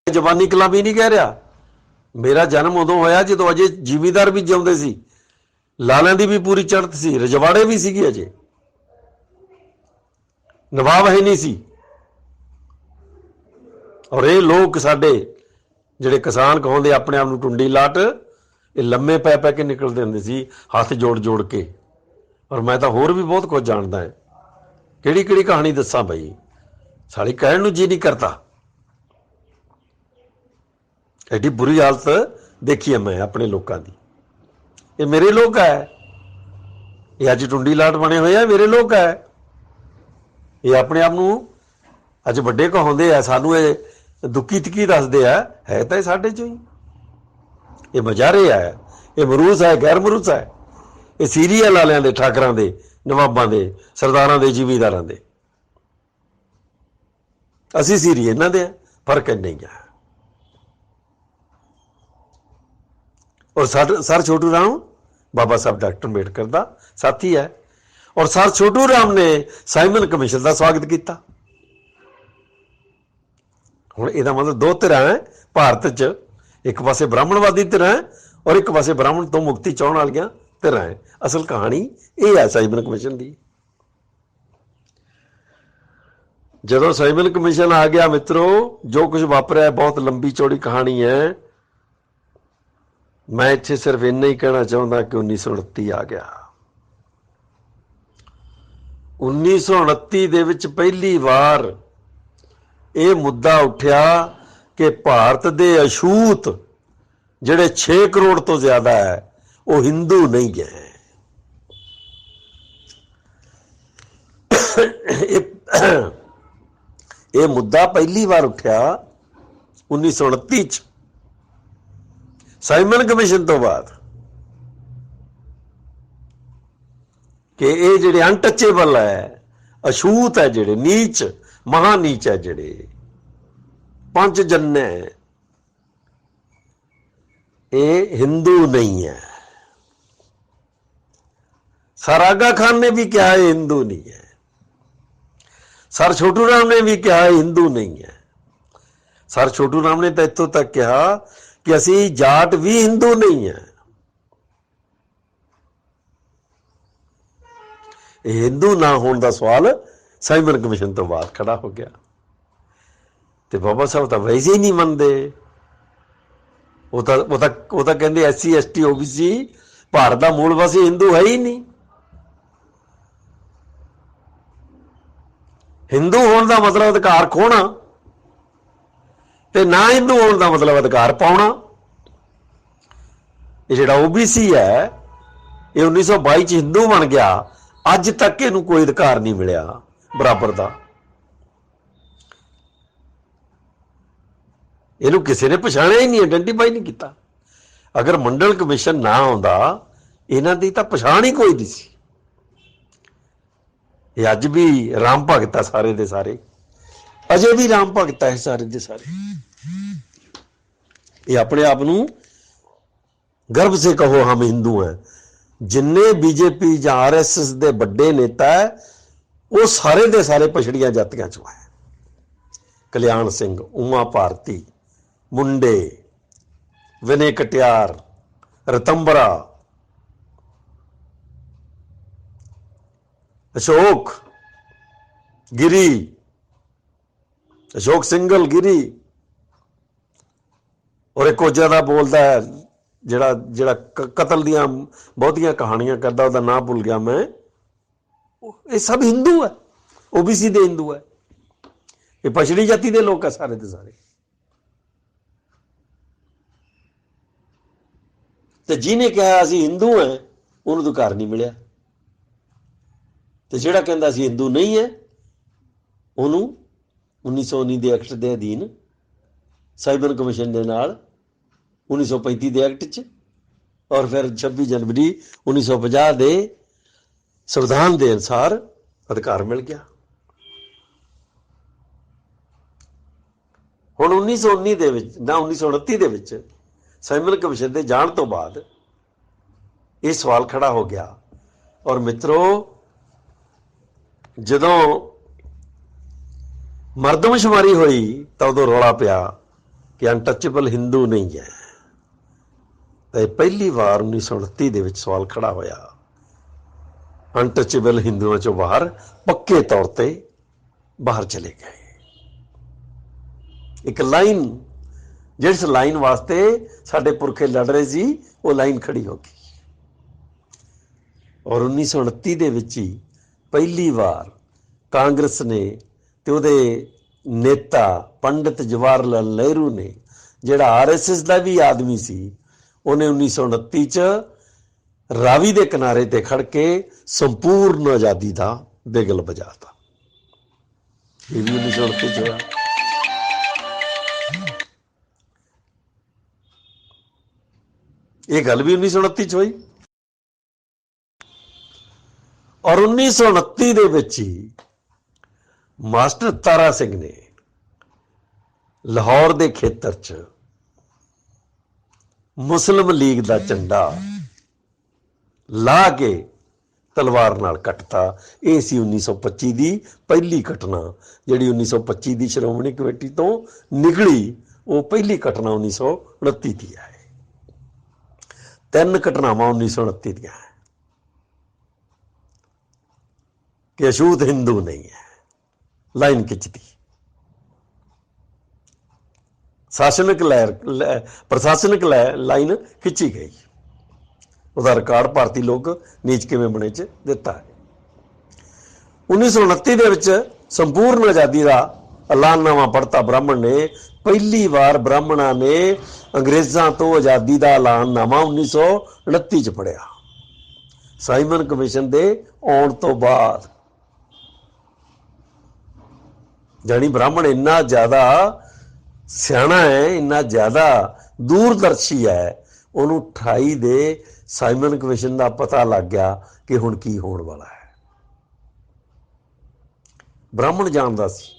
ਜਵਾਨੀ ਕਲਾਮੀ ਨਹੀਂ ਕਹਿ ਰਿਹਾ। ਮੇਰਾ ਜਨਮ ਉਦੋਂ ਹੋਇਆ ਜਦੋਂ ਅਜੇ ਜ਼ਿਮੀਂਦਾਰ ਵੀ ਜਿਉਂਦੇ ਸੀ, ਲਾਲਿਆਂ ਦੀ ਵੀ ਪੂਰੀ ਚੜ੍ਹਤ ਸੀ, ਰਜਵਾੜੇ ਵੀ ਸੀਗੇ, ਅਜੇ ਨਵਾਬ ਹੈ ਨਹੀਂ ਸੀ। ਔਰ ਇਹ ਲੋਕ ਸਾਡੇ ਜਿਹੜੇ ਕਿਸਾਨ ਕਹਾਉਂਦੇ ਆਪਣੇ ਆਪ ਨੂੰ ਟੁੰਡੀ ਲਾਟ, ਇਹ ਲੰਮੇ ਪੈ ਪੈ ਕੇ ਨਿਕਲਦੇ ਹੁੰਦੇ ਸੀ, ਹੱਥ ਜੋੜ ਜੋੜ ਕੇ। ਔਰ ਮੈਂ ਤਾਂ ਹੋਰ ਵੀ ਬਹੁਤ ਕੁਝ ਜਾਣਦਾ ਹੈ। ਕਿਹੜੀ ਕਿਹੜੀ ਕਹਾਣੀ ਦੱਸਾਂ ਬਈ, ਸਾਲੀ ਕਹਿਣ ਨੂੰ ਜੀ ਨਹੀਂ ਕਰਦਾ। ਐਡੀ ਬੁਰੀ ਹਾਲਤ ਦੇਖੀ ਹੈ ਮੈਂ ਆਪਣੇ ਲੋਕਾਂ ਦੀ। ਇਹ ਮੇਰੇ ਲੋਕ ਹੈ, ਇਹ ਅੱਜ ਟੁੰਡੀ ਲਾਟ ਬਣੇ ਹੋਏ ਆ, ਮੇਰੇ ਲੋਕ ਹੈ। ਇਹ ਆਪਣੇ ਆਪ ਨੂੰ ਅੱਜ ਵੱਡੇ ਕਹਾਉਂਦੇ ਆ, ਸਾਨੂੰ ਇਹ ਦੁੱਕੀ ਤਿੱਕੀ ਦੱਸਦੇ ਆ, ਹੈ ਤਾਂ ਇਹ ਸਾਡੇ ਚੋਂ ਹੀ। ये मजारे है, ये मरूस है, गैर मरूस है, ये सीरीयल वालियां दे, ठाकरां दे, नवाबां दे, सरदारां दे, जिमीदारां दे। असी सीरी इन्हां दे, फर्क नहीं है। और सर छोटू राम बाबा साहब डॉक्टर अंबेडकर का साथी है, और सर छोटू राम ने साइमन कमीशन का स्वागत किया। हुण इहदा मतलब दो धिरां है भारत च, एक पासे ब्राह्मणवादी धिरां है और एक पासे ब्राह्मण तो मुक्ति चाहण वालियां धिरां है। असल कहानी यह है साइमन कमीशन की। जदों साइमन कमीशन आ गया मित्रों, जो कुछ वापरिया बहुत लंबी चौड़ी कहानी है। मैं इत्थे सिर्फ इन्ना ही कहना चाहता कि 1929 आ गया। 1929 ਦੇ ਵਿੱਚ ਪਹਿਲੀ ਵਾਰ ਇਹ ਮੁੱਦਾ ਉੱਠਿਆ ਕਿ ਭਾਰਤ ਦੇ ਅਛੂਤ ਜਿਹੜੇ 6 ਕਰੋੜ ਤੋਂ ਜ਼ਿਆਦਾ ਹੈ ਉਹ ਹਿੰਦੂ ਨਹੀਂ ਹੈ। ਇਹ ਮੁੱਦਾ ਪਹਿਲੀ ਵਾਰ ਉੱਠਿਆ 1929 ਚ ਸਾਈਮਨ ਕਮਿਸ਼ਨ ਤੋਂ ਬਾਅਦ, कि ये जिहड़े अनटचेबल है, अछूत है, जिहड़े नीच महानीच है, जिहड़े पंच जन्ने है, ये हिंदू नहीं है। सर आगा खान ने भी कहा है हिंदू नहीं है, सर छोटू राम ने भी कहा है हिंदू नहीं है। सर छोटू राम ने तो इत्थों तक कहा कि असी जाट भी हिंदू नहीं है। हिंदू ना होने का सवाल साइमन कमीशन तो बाद खड़ा हो गया। तो बाबा साहब तो वैसे ही नहीं मनते, वो तो कहते SC ST OBC भारत का मूल वासी हिंदू है ही नहीं। हिंदू होने का मतलब अधिकार खोना, ते ना हिंदू होने का मतलब अधिकार पाना। ये जिहड़ा OBC है ये 1922 च हिंदू बन गया, अज तक इनू कोई अधिकार नहीं मिलिया बराबर का। इनू किसी ने पछाणिया ही नहीं, आइडेंटिफाई नहीं किया। अगर मंडल कमीशन ना आउंदा इन्हां दी तां पछाण ही कोई नहीं सी। ये अज भी राम भगत है सारे दे सारे, अजे भी राम भगत है सारे दे सारे। ये अपने आप नू गर्व से कहो हम हिंदू हैं। जिन्ने BJP या RSS दे बड़े नेता है वो सारे दे सारे पछड़िया जातियां चों है। कल्याण सिंह, उमा भारती, मुंडे, विनय कटियार, रतंबरा, अशोक गिरी, अशोक सिंगल गिरी, और एक और ज्यादा बोलता है जिहड़ा जिहड़ा कतल दियां बहुतियां कहानियां करदा, उहदा नाम भुल गया मैं। ये सब हिंदू है, OBC दे हिंदू है, ये पछड़ी जाति दे लोग है सारे दे सारे। ते जिन्हें कहा असीं हिंदू हैं उन्होंने अधिकार नहीं मिलिया, ते जिहड़ा कहंदा असीं हिंदू नहीं है उन्होंने 1919 दे एक्ट दे अधीन साइमन कमीशन दे नाल 1935 के एक्ट च और फिर 26 जनवरी 1950 के संविधान के अनुसार अधिकार मिल गया। हुण 1919 दे विच ना 1929 दे विच साइमन कमीशन के जाण तो बाद ये सवाल खड़ा हो गया। और मित्रों, जदों मरदमशुमारी हुई तो उदों रौला पिया कि अनटचेबल हिंदू नहीं है। तो पहली बार 1929 दे विच सवाल खड़ा होया, अनटचेबल हिंदुओं चों बाहर पक्के तौर पे बाहर चले गए। एक लाइन, जिस लाइन वास्ते साडे पुरखे लड़ रहे सी वो लाइन खड़ी हो गई। और 1929 दे विच ही पहली बार कांग्रेस ने ते उहदे नेता पंडित जवाहर लाल नेहरू ने, जिहड़ा RSS का भी आदमी सी, उन्हें 1929 च रावी के किनारे ते खड़ के संपूर्ण आजादी का बिगल बजाता। ये भी 1929 च होया। 1929 ਇਹ ਗੱਲ ਵੀ 1929 ਚ ਹੋਈ। ਔਰ 1929 ਦੇ ਵਿੱਚ ਹੀ ਮਾਸਟਰ ਤਾਰਾ ਸਿੰਘ ਨੇ ਲਾਹੌਰ ਦੇ ਖੇਤਰ ਚ ਮੁਸਲਿਮ ਲੀਗ ਦਾ ਝੰਡਾ ਲਾ ਕੇ ਤਲਵਾਰ ਨਾਲ ਕੱਟਤਾ। ਇਹ ਸੀ 1925 ਦੀ ਪਹਿਲੀ ਘਟਨਾ, ਜਿਹੜੀ 1925 ਦੀ ਸ਼੍ਰੋਮਣੀ ਕਮੇਟੀ ਤੋਂ ਨਿਕਲੀ। ਉਹ ਪਹਿਲੀ ਘਟਨਾ 1929 ਦੀ ਹੈ। 3 ਘਟਨਾਵਾਂ 1929 ਦੀਆਂ ਹੈ ਕਿ ਅਛੂਤ ਹਿੰਦੂ ਨਹੀਂ ਹੈ, ਲਾਈਨ ਖਿੱਚਦੀ। ਪ੍ਰਸ਼ਾਸਨਿਕ ਲਾਈਨ ਖਿੱਚੀ ਗਈ। ਉਹਦਾ ਰਿਕਾਰਡ ਭਾਰਤੀ ਲੋਕ ਨੀਚ ਕਿਵੇਂ ਬਣੇ ਚ ਦਿੱਤਾ ਹੈ। 1929 ਦੇ ਵਿੱਚ ਸੰਪੂਰਨ ਆਜ਼ਾਦੀ ਦਾ ਐਲਾਨਨਾਮਾ ਪੜ੍ਹਤਾ ਬ੍ਰਾਹਮਣ ਨੇ। ਪਹਿਲੀ ਵਾਰ ਬ੍ਰਾਹਮਣਾਂ ਨੇ ਅੰਗਰੇਜ਼ਾਂ ਤੋਂ ਆਜ਼ਾਦੀ ਦਾ ਐਲਾਨਨਾਮਾ 1929 ਚ ਪੜ੍ਹਿਆ, ਸਾਈਮਨ ਕਮਿਸ਼ਨ ਦੇ ਆਉਣ ਤੋਂ ਬਾਅਦ। ਜਾਣੀ ਬ੍ਰਾਹਮਣ ਇੰਨਾ ਜ਼ਿਆਦਾ ਸਿਆਣਾ ਹੈ, ਇੰਨਾ ਜ਼ਿਆਦਾ ਦੂਰਦਰਸ਼ੀ ਹੈ, ਉਹਨੂੰ 28 ਦੇ ਸਾਈਮਨ ਕਮਿਸ਼ਨ ਦਾ ਪਤਾ ਲੱਗ ਗਿਆ ਕਿ ਹੁਣ ਕੀ ਹੋਣ ਵਾਲਾ ਹੈ। ਬ੍ਰਾਹਮਣ ਜਾਣਦਾ ਸੀ,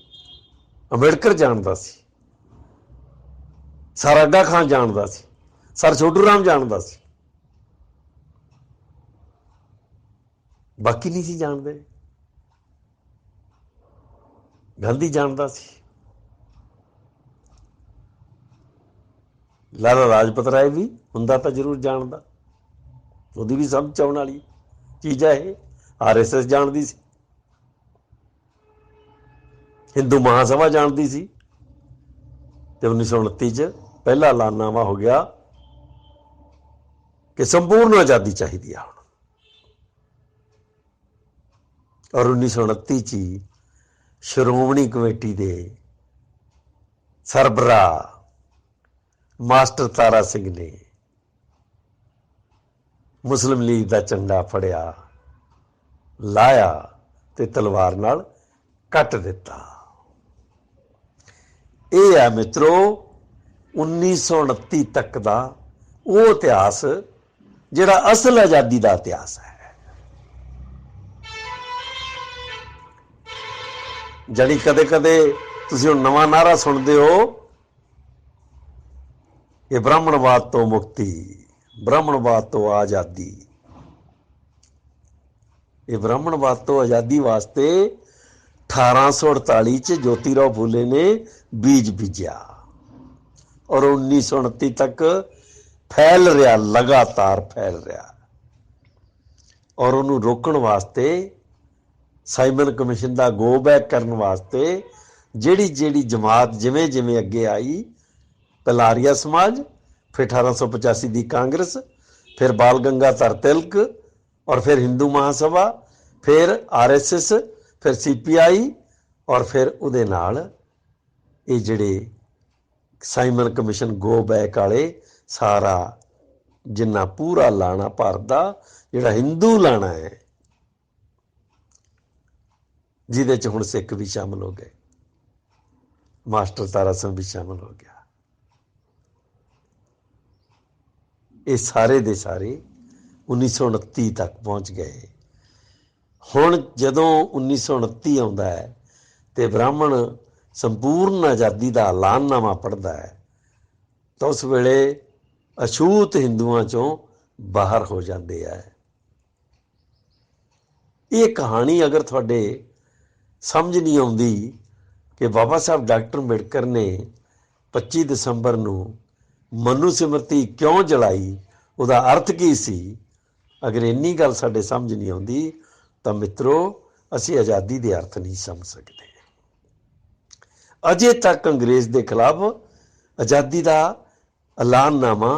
ਅੰਬੇਡਕਰ ਜਾਣਦਾ ਸੀ, ਸਰ ਅੱਗਾ ਖਾਨ ਜਾਣਦਾ ਸੀ, ਸਰ ਛੋਟੂ ਰਾਮ ਜਾਣਦਾ ਸੀ, ਬਾਕੀ ਨਹੀਂ ਸੀ ਜਾਣਦੇ। ਗਾਂਧੀ ਜਾਣਦਾ ਸੀ, ਲਾਲਾ ਲਾਜਪਤ ਰਾਏ ਵੀ ਹੁੰਦਾ ਤਾਂ ਜ਼ਰੂਰ ਜਾਣਦਾ, ਉਹਦੀ ਵੀ ਸਮਝ ਚ ਆਉਣ ਵਾਲੀ ਚੀਜ਼ ਹੈ ਇਹ। RSS ਜਾਣਦੀ ਸੀ, ਹਿੰਦੂ ਮਹਾਸਭਾ ਜਾਣਦੀ ਸੀ। ਤੇ 1929 ਚ ਪਹਿਲਾ ਐਲਾਨਨਾਮਾ ਹੋ ਗਿਆ ਕਿ ਸੰਪੂਰਨ ਆਜ਼ਾਦੀ ਚਾਹੀਦੀ ਆ ਹੁਣ। ਔਰ 1929 ਚ ਹੀ ਸ਼੍ਰੋਮਣੀ ਕਮੇਟੀ ਦੇ ਸਰਬਰਾਹ ਮਾਸਟਰ ਤਾਰਾ ਸਿੰਘ ਨੇ ਮੁਸਲਿਮ ਲੀਗ ਦਾ ਝੰਡਾ ਫੜਿਆ, ਲਾਇਆ ਤੇ ਤਲਵਾਰ ਨਾਲ ਕੱਟ ਦਿੱਤਾ। ਇਹ ਹੈ ਮਿੱਤਰੋ 1929 ਤੱਕ ਦਾ ਉਹ ਇਤਿਹਾਸ ਜਿਹੜਾ ਅਸਲ ਆਜ਼ਾਦੀ ਦਾ ਇਤਿਹਾਸ ਹੈ। ਜਿਹੜੀ ਕਦੇ ਕਦੇ ਤੁਸੀਂ ਹੁਣ ਨਵਾਂ ਨਾਰਾ ਸੁਣਦੇ ਹੋ, ਇਹ ਬ੍ਰਾਹਮਣਵਾਦ ਤੋਂ ਮੁਕਤੀ, ਬ੍ਰਾਹਮਣਵਾਦ ਤੋਂ ਆਜ਼ਾਦੀ। ਇਹ ਬ੍ਰਾਹਮਣਵਾਦ ਤੋਂ ਆਜ਼ਾਦੀ ਵਾਸਤੇ 1848 ਚ ਜੋਤੀਰਾਓ ਫੂਲੇ ਨੇ ਬੀਜ ਬੀਜਿਆ ਔਰ 1929 ਤੱਕ ਫੈਲ ਰਿਹਾ, ਲਗਾਤਾਰ ਫੈਲ ਰਿਹਾ। ਔਰ ਉਹਨੂੰ ਰੋਕਣ ਵਾਸਤੇ ਸਾਈਮਨ ਕਮਿਸ਼ਨ ਦਾ ਗੋ ਬੈਕ ਕਰਨ ਵਾਸਤੇ ਜਿਹੜੀ ਜਮਾਤ ਜਿਵੇਂ ਜਿਵੇਂ ਅੱਗੇ ਆਈ, ਪਹਿਲਾਂ ਆਰੀਆ ਸਮਾਜ, ਫਿਰ 1885 ਦੀ ਕਾਂਗਰਸ, ਫਿਰ ਬਾਲ ਗੰਗਾਧਰ ਤਿਲਕ, ਔਰ ਫਿਰ ਹਿੰਦੂ ਮਹਾਸਭਾ, ਫਿਰ RSS, ਫਿਰ CPI, ਔਰ ਫਿਰ ਉਹਦੇ ਨਾਲ ਇਹ ਜਿਹੜੇ ਸਾਈਮਨ ਕਮਿਸ਼ਨ ਗੋ ਬੈਕ ਵਾਲੇ ਸਾਰਾ ਜਿੰਨਾ ਪੂਰਾ ਲਾਣਾ ਭਾਰਤ ਦਾ ਜਿਹੜਾ ਹਿੰਦੂ ਲਾਣਾ ਹੈ, ਜਿਹਦੇ ਚ ਹੁਣ ਸਿੱਖ ਵੀ ਸ਼ਾਮਲ ਹੋ ਗਏ, ਮਾਸਟਰ ਤਾਰਾ ਸਿੰਘ ਵੀ ਸ਼ਾਮਲ ਹੋ ਗਿਆ। ਇਹ ਸਾਰੇ ਦੇ ਸਾਰੇ 1929 ਤੱਕ ਪਹੁੰਚ ਗਏ। ਹੁਣ ਜਦੋਂ 1929 ਆਉਂਦਾ ਹੈ ਤੇ ਬ੍ਰਾਹਮਣ ਸੰਪੂਰਨ ਆਜ਼ਾਦੀ ਦਾ ਐਲਾਨਨਾਮਾ ਪੜ੍ਹਦਾ ਹੈ ਤਾਂ ਉਸ ਵੇਲੇ ਅਛੂਤ ਹਿੰਦੂਆਂ ਚੋਂ ਬਾਹਰ ਹੋ ਜਾਂਦੇ ਹੈ। ਇਹ ਕਹਾਣੀ ਅਗਰ ਤੁਹਾਡੇ ਸਮਝ ਨਹੀਂ ਆਉਂਦੀ ਕਿ ਬਾਬਾ ਸਾਹਿਬ ਡਾਕਟਰ ਅੰਬੇਡਕਰ ਨੇ 25 ਦਸੰਬਰ ਨੂੰ ਮਨੂ ਸਿਮਰਤੀ ਕਿਉਂ ਜਲਾਈ, ਉਹਦਾ ਅਰਥ ਕੀ ਸੀ, ਅਗਰ ਇੰਨੀ ਗੱਲ ਸਾਡੇ ਸਮਝ ਨਹੀਂ ਆਉਂਦੀ ਤਾਂ ਮਿੱਤਰੋ ਅਸੀਂ ਆਜ਼ਾਦੀ ਦੇ ਅਰਥ ਨਹੀਂ ਸਮਝ ਸਕਦੇ। ਅਜੇ ਤੱਕ ਅੰਗਰੇਜ਼ ਦੇ ਖਿਲਾਫ ਆਜ਼ਾਦੀ ਦਾ ਐਲਾਨਨਾਮਾ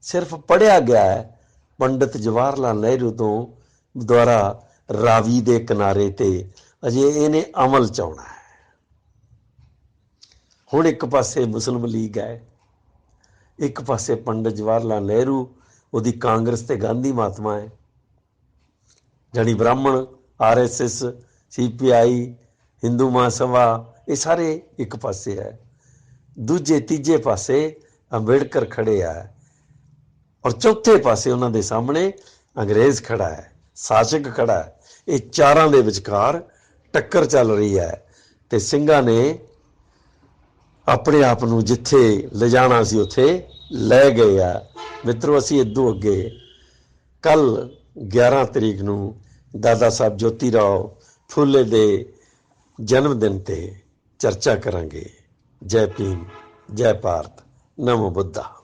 ਸਿਰਫ ਪੜ੍ਹਿਆ ਗਿਆ ਹੈ ਪੰਡਿਤ ਜਵਾਹਰ ਲਾਲ ਨਹਿਰੂ ਤੋਂ ਦੁਆਰਾ ਰਾਵੀ ਦੇ ਕਿਨਾਰੇ ਤੇ, ਅਜੇ ਇਹਨੇ ਅਮਲ ਚ ਆਉਣਾ ਹੈ। ਹੁਣ ਇੱਕ ਪਾਸੇ ਮੁਸਲਿਮ ਲੀਗ ਹੈ, ਇੱਕ ਪਾਸੇ ਪੰਡਿਤ ਜਵਾਹਰ ਲਾਲ ਨਹਿਰੂ, ਉਹਦੀ ਕਾਂਗਰਸ ਤੇ ਗਾਂਧੀ ਮਹਾਤਮਾ ਹੈ, ਜਾਣੀ ਬ੍ਰਾਹਮਣ, RSS, CPI, ਹਿੰਦੂ ਮਹਾਸਭਾ, ਇਹ ਸਾਰੇ ਇੱਕ ਪਾਸੇ ਹੈ। ਦੂਜੇ ਤੀਜੇ ਪਾਸੇ ਅੰਬੇਡਕਰ ਖੜੇ ਆ ਔਰ ਚੌਥੇ ਪਾਸੇ ਉਹਨਾਂ ਦੇ ਸਾਹਮਣੇ ਅੰਗਰੇਜ਼ ਖੜਾ ਹੈ, ਸ਼ਾਸਕ ਖੜਾ ਹੈ। ਇਹ ਚਾਰਾਂ ਦੇ ਵਿਚਕਾਰ ਟੱਕਰ ਚੱਲ ਰਹੀ ਹੈ ਤੇ ਸਿੰਘਾਂ ਨੇ ਆਪਣੇ ਆਪ ਨੂੰ ਜਿੱਥੇ ਲਿਜਾਣਾ ਸੀ ਉੱਥੇ ਲੈ ਗਏ ਆ। ਮਿੱਤਰੋ, ਅਸੀਂ ਇਦੋਂ ਅੱਗੇ ਕੱਲ 11 ਤਰੀਕ ਨੂੰ ਦਾਦਾ ਸਾਹਿਬ ਜੋਤੀ ਰਾਓ ਫੂਲੇ ਦੇ ਜਨਮ ਦਿਨ ਤੇ ਚਰਚਾ ਕਰਾਂਗੇ। ਜੈ ਭੀਮ, ਜੈ ਭਾਰਤ, ਨਮੋ ਬੁੱਧਾ।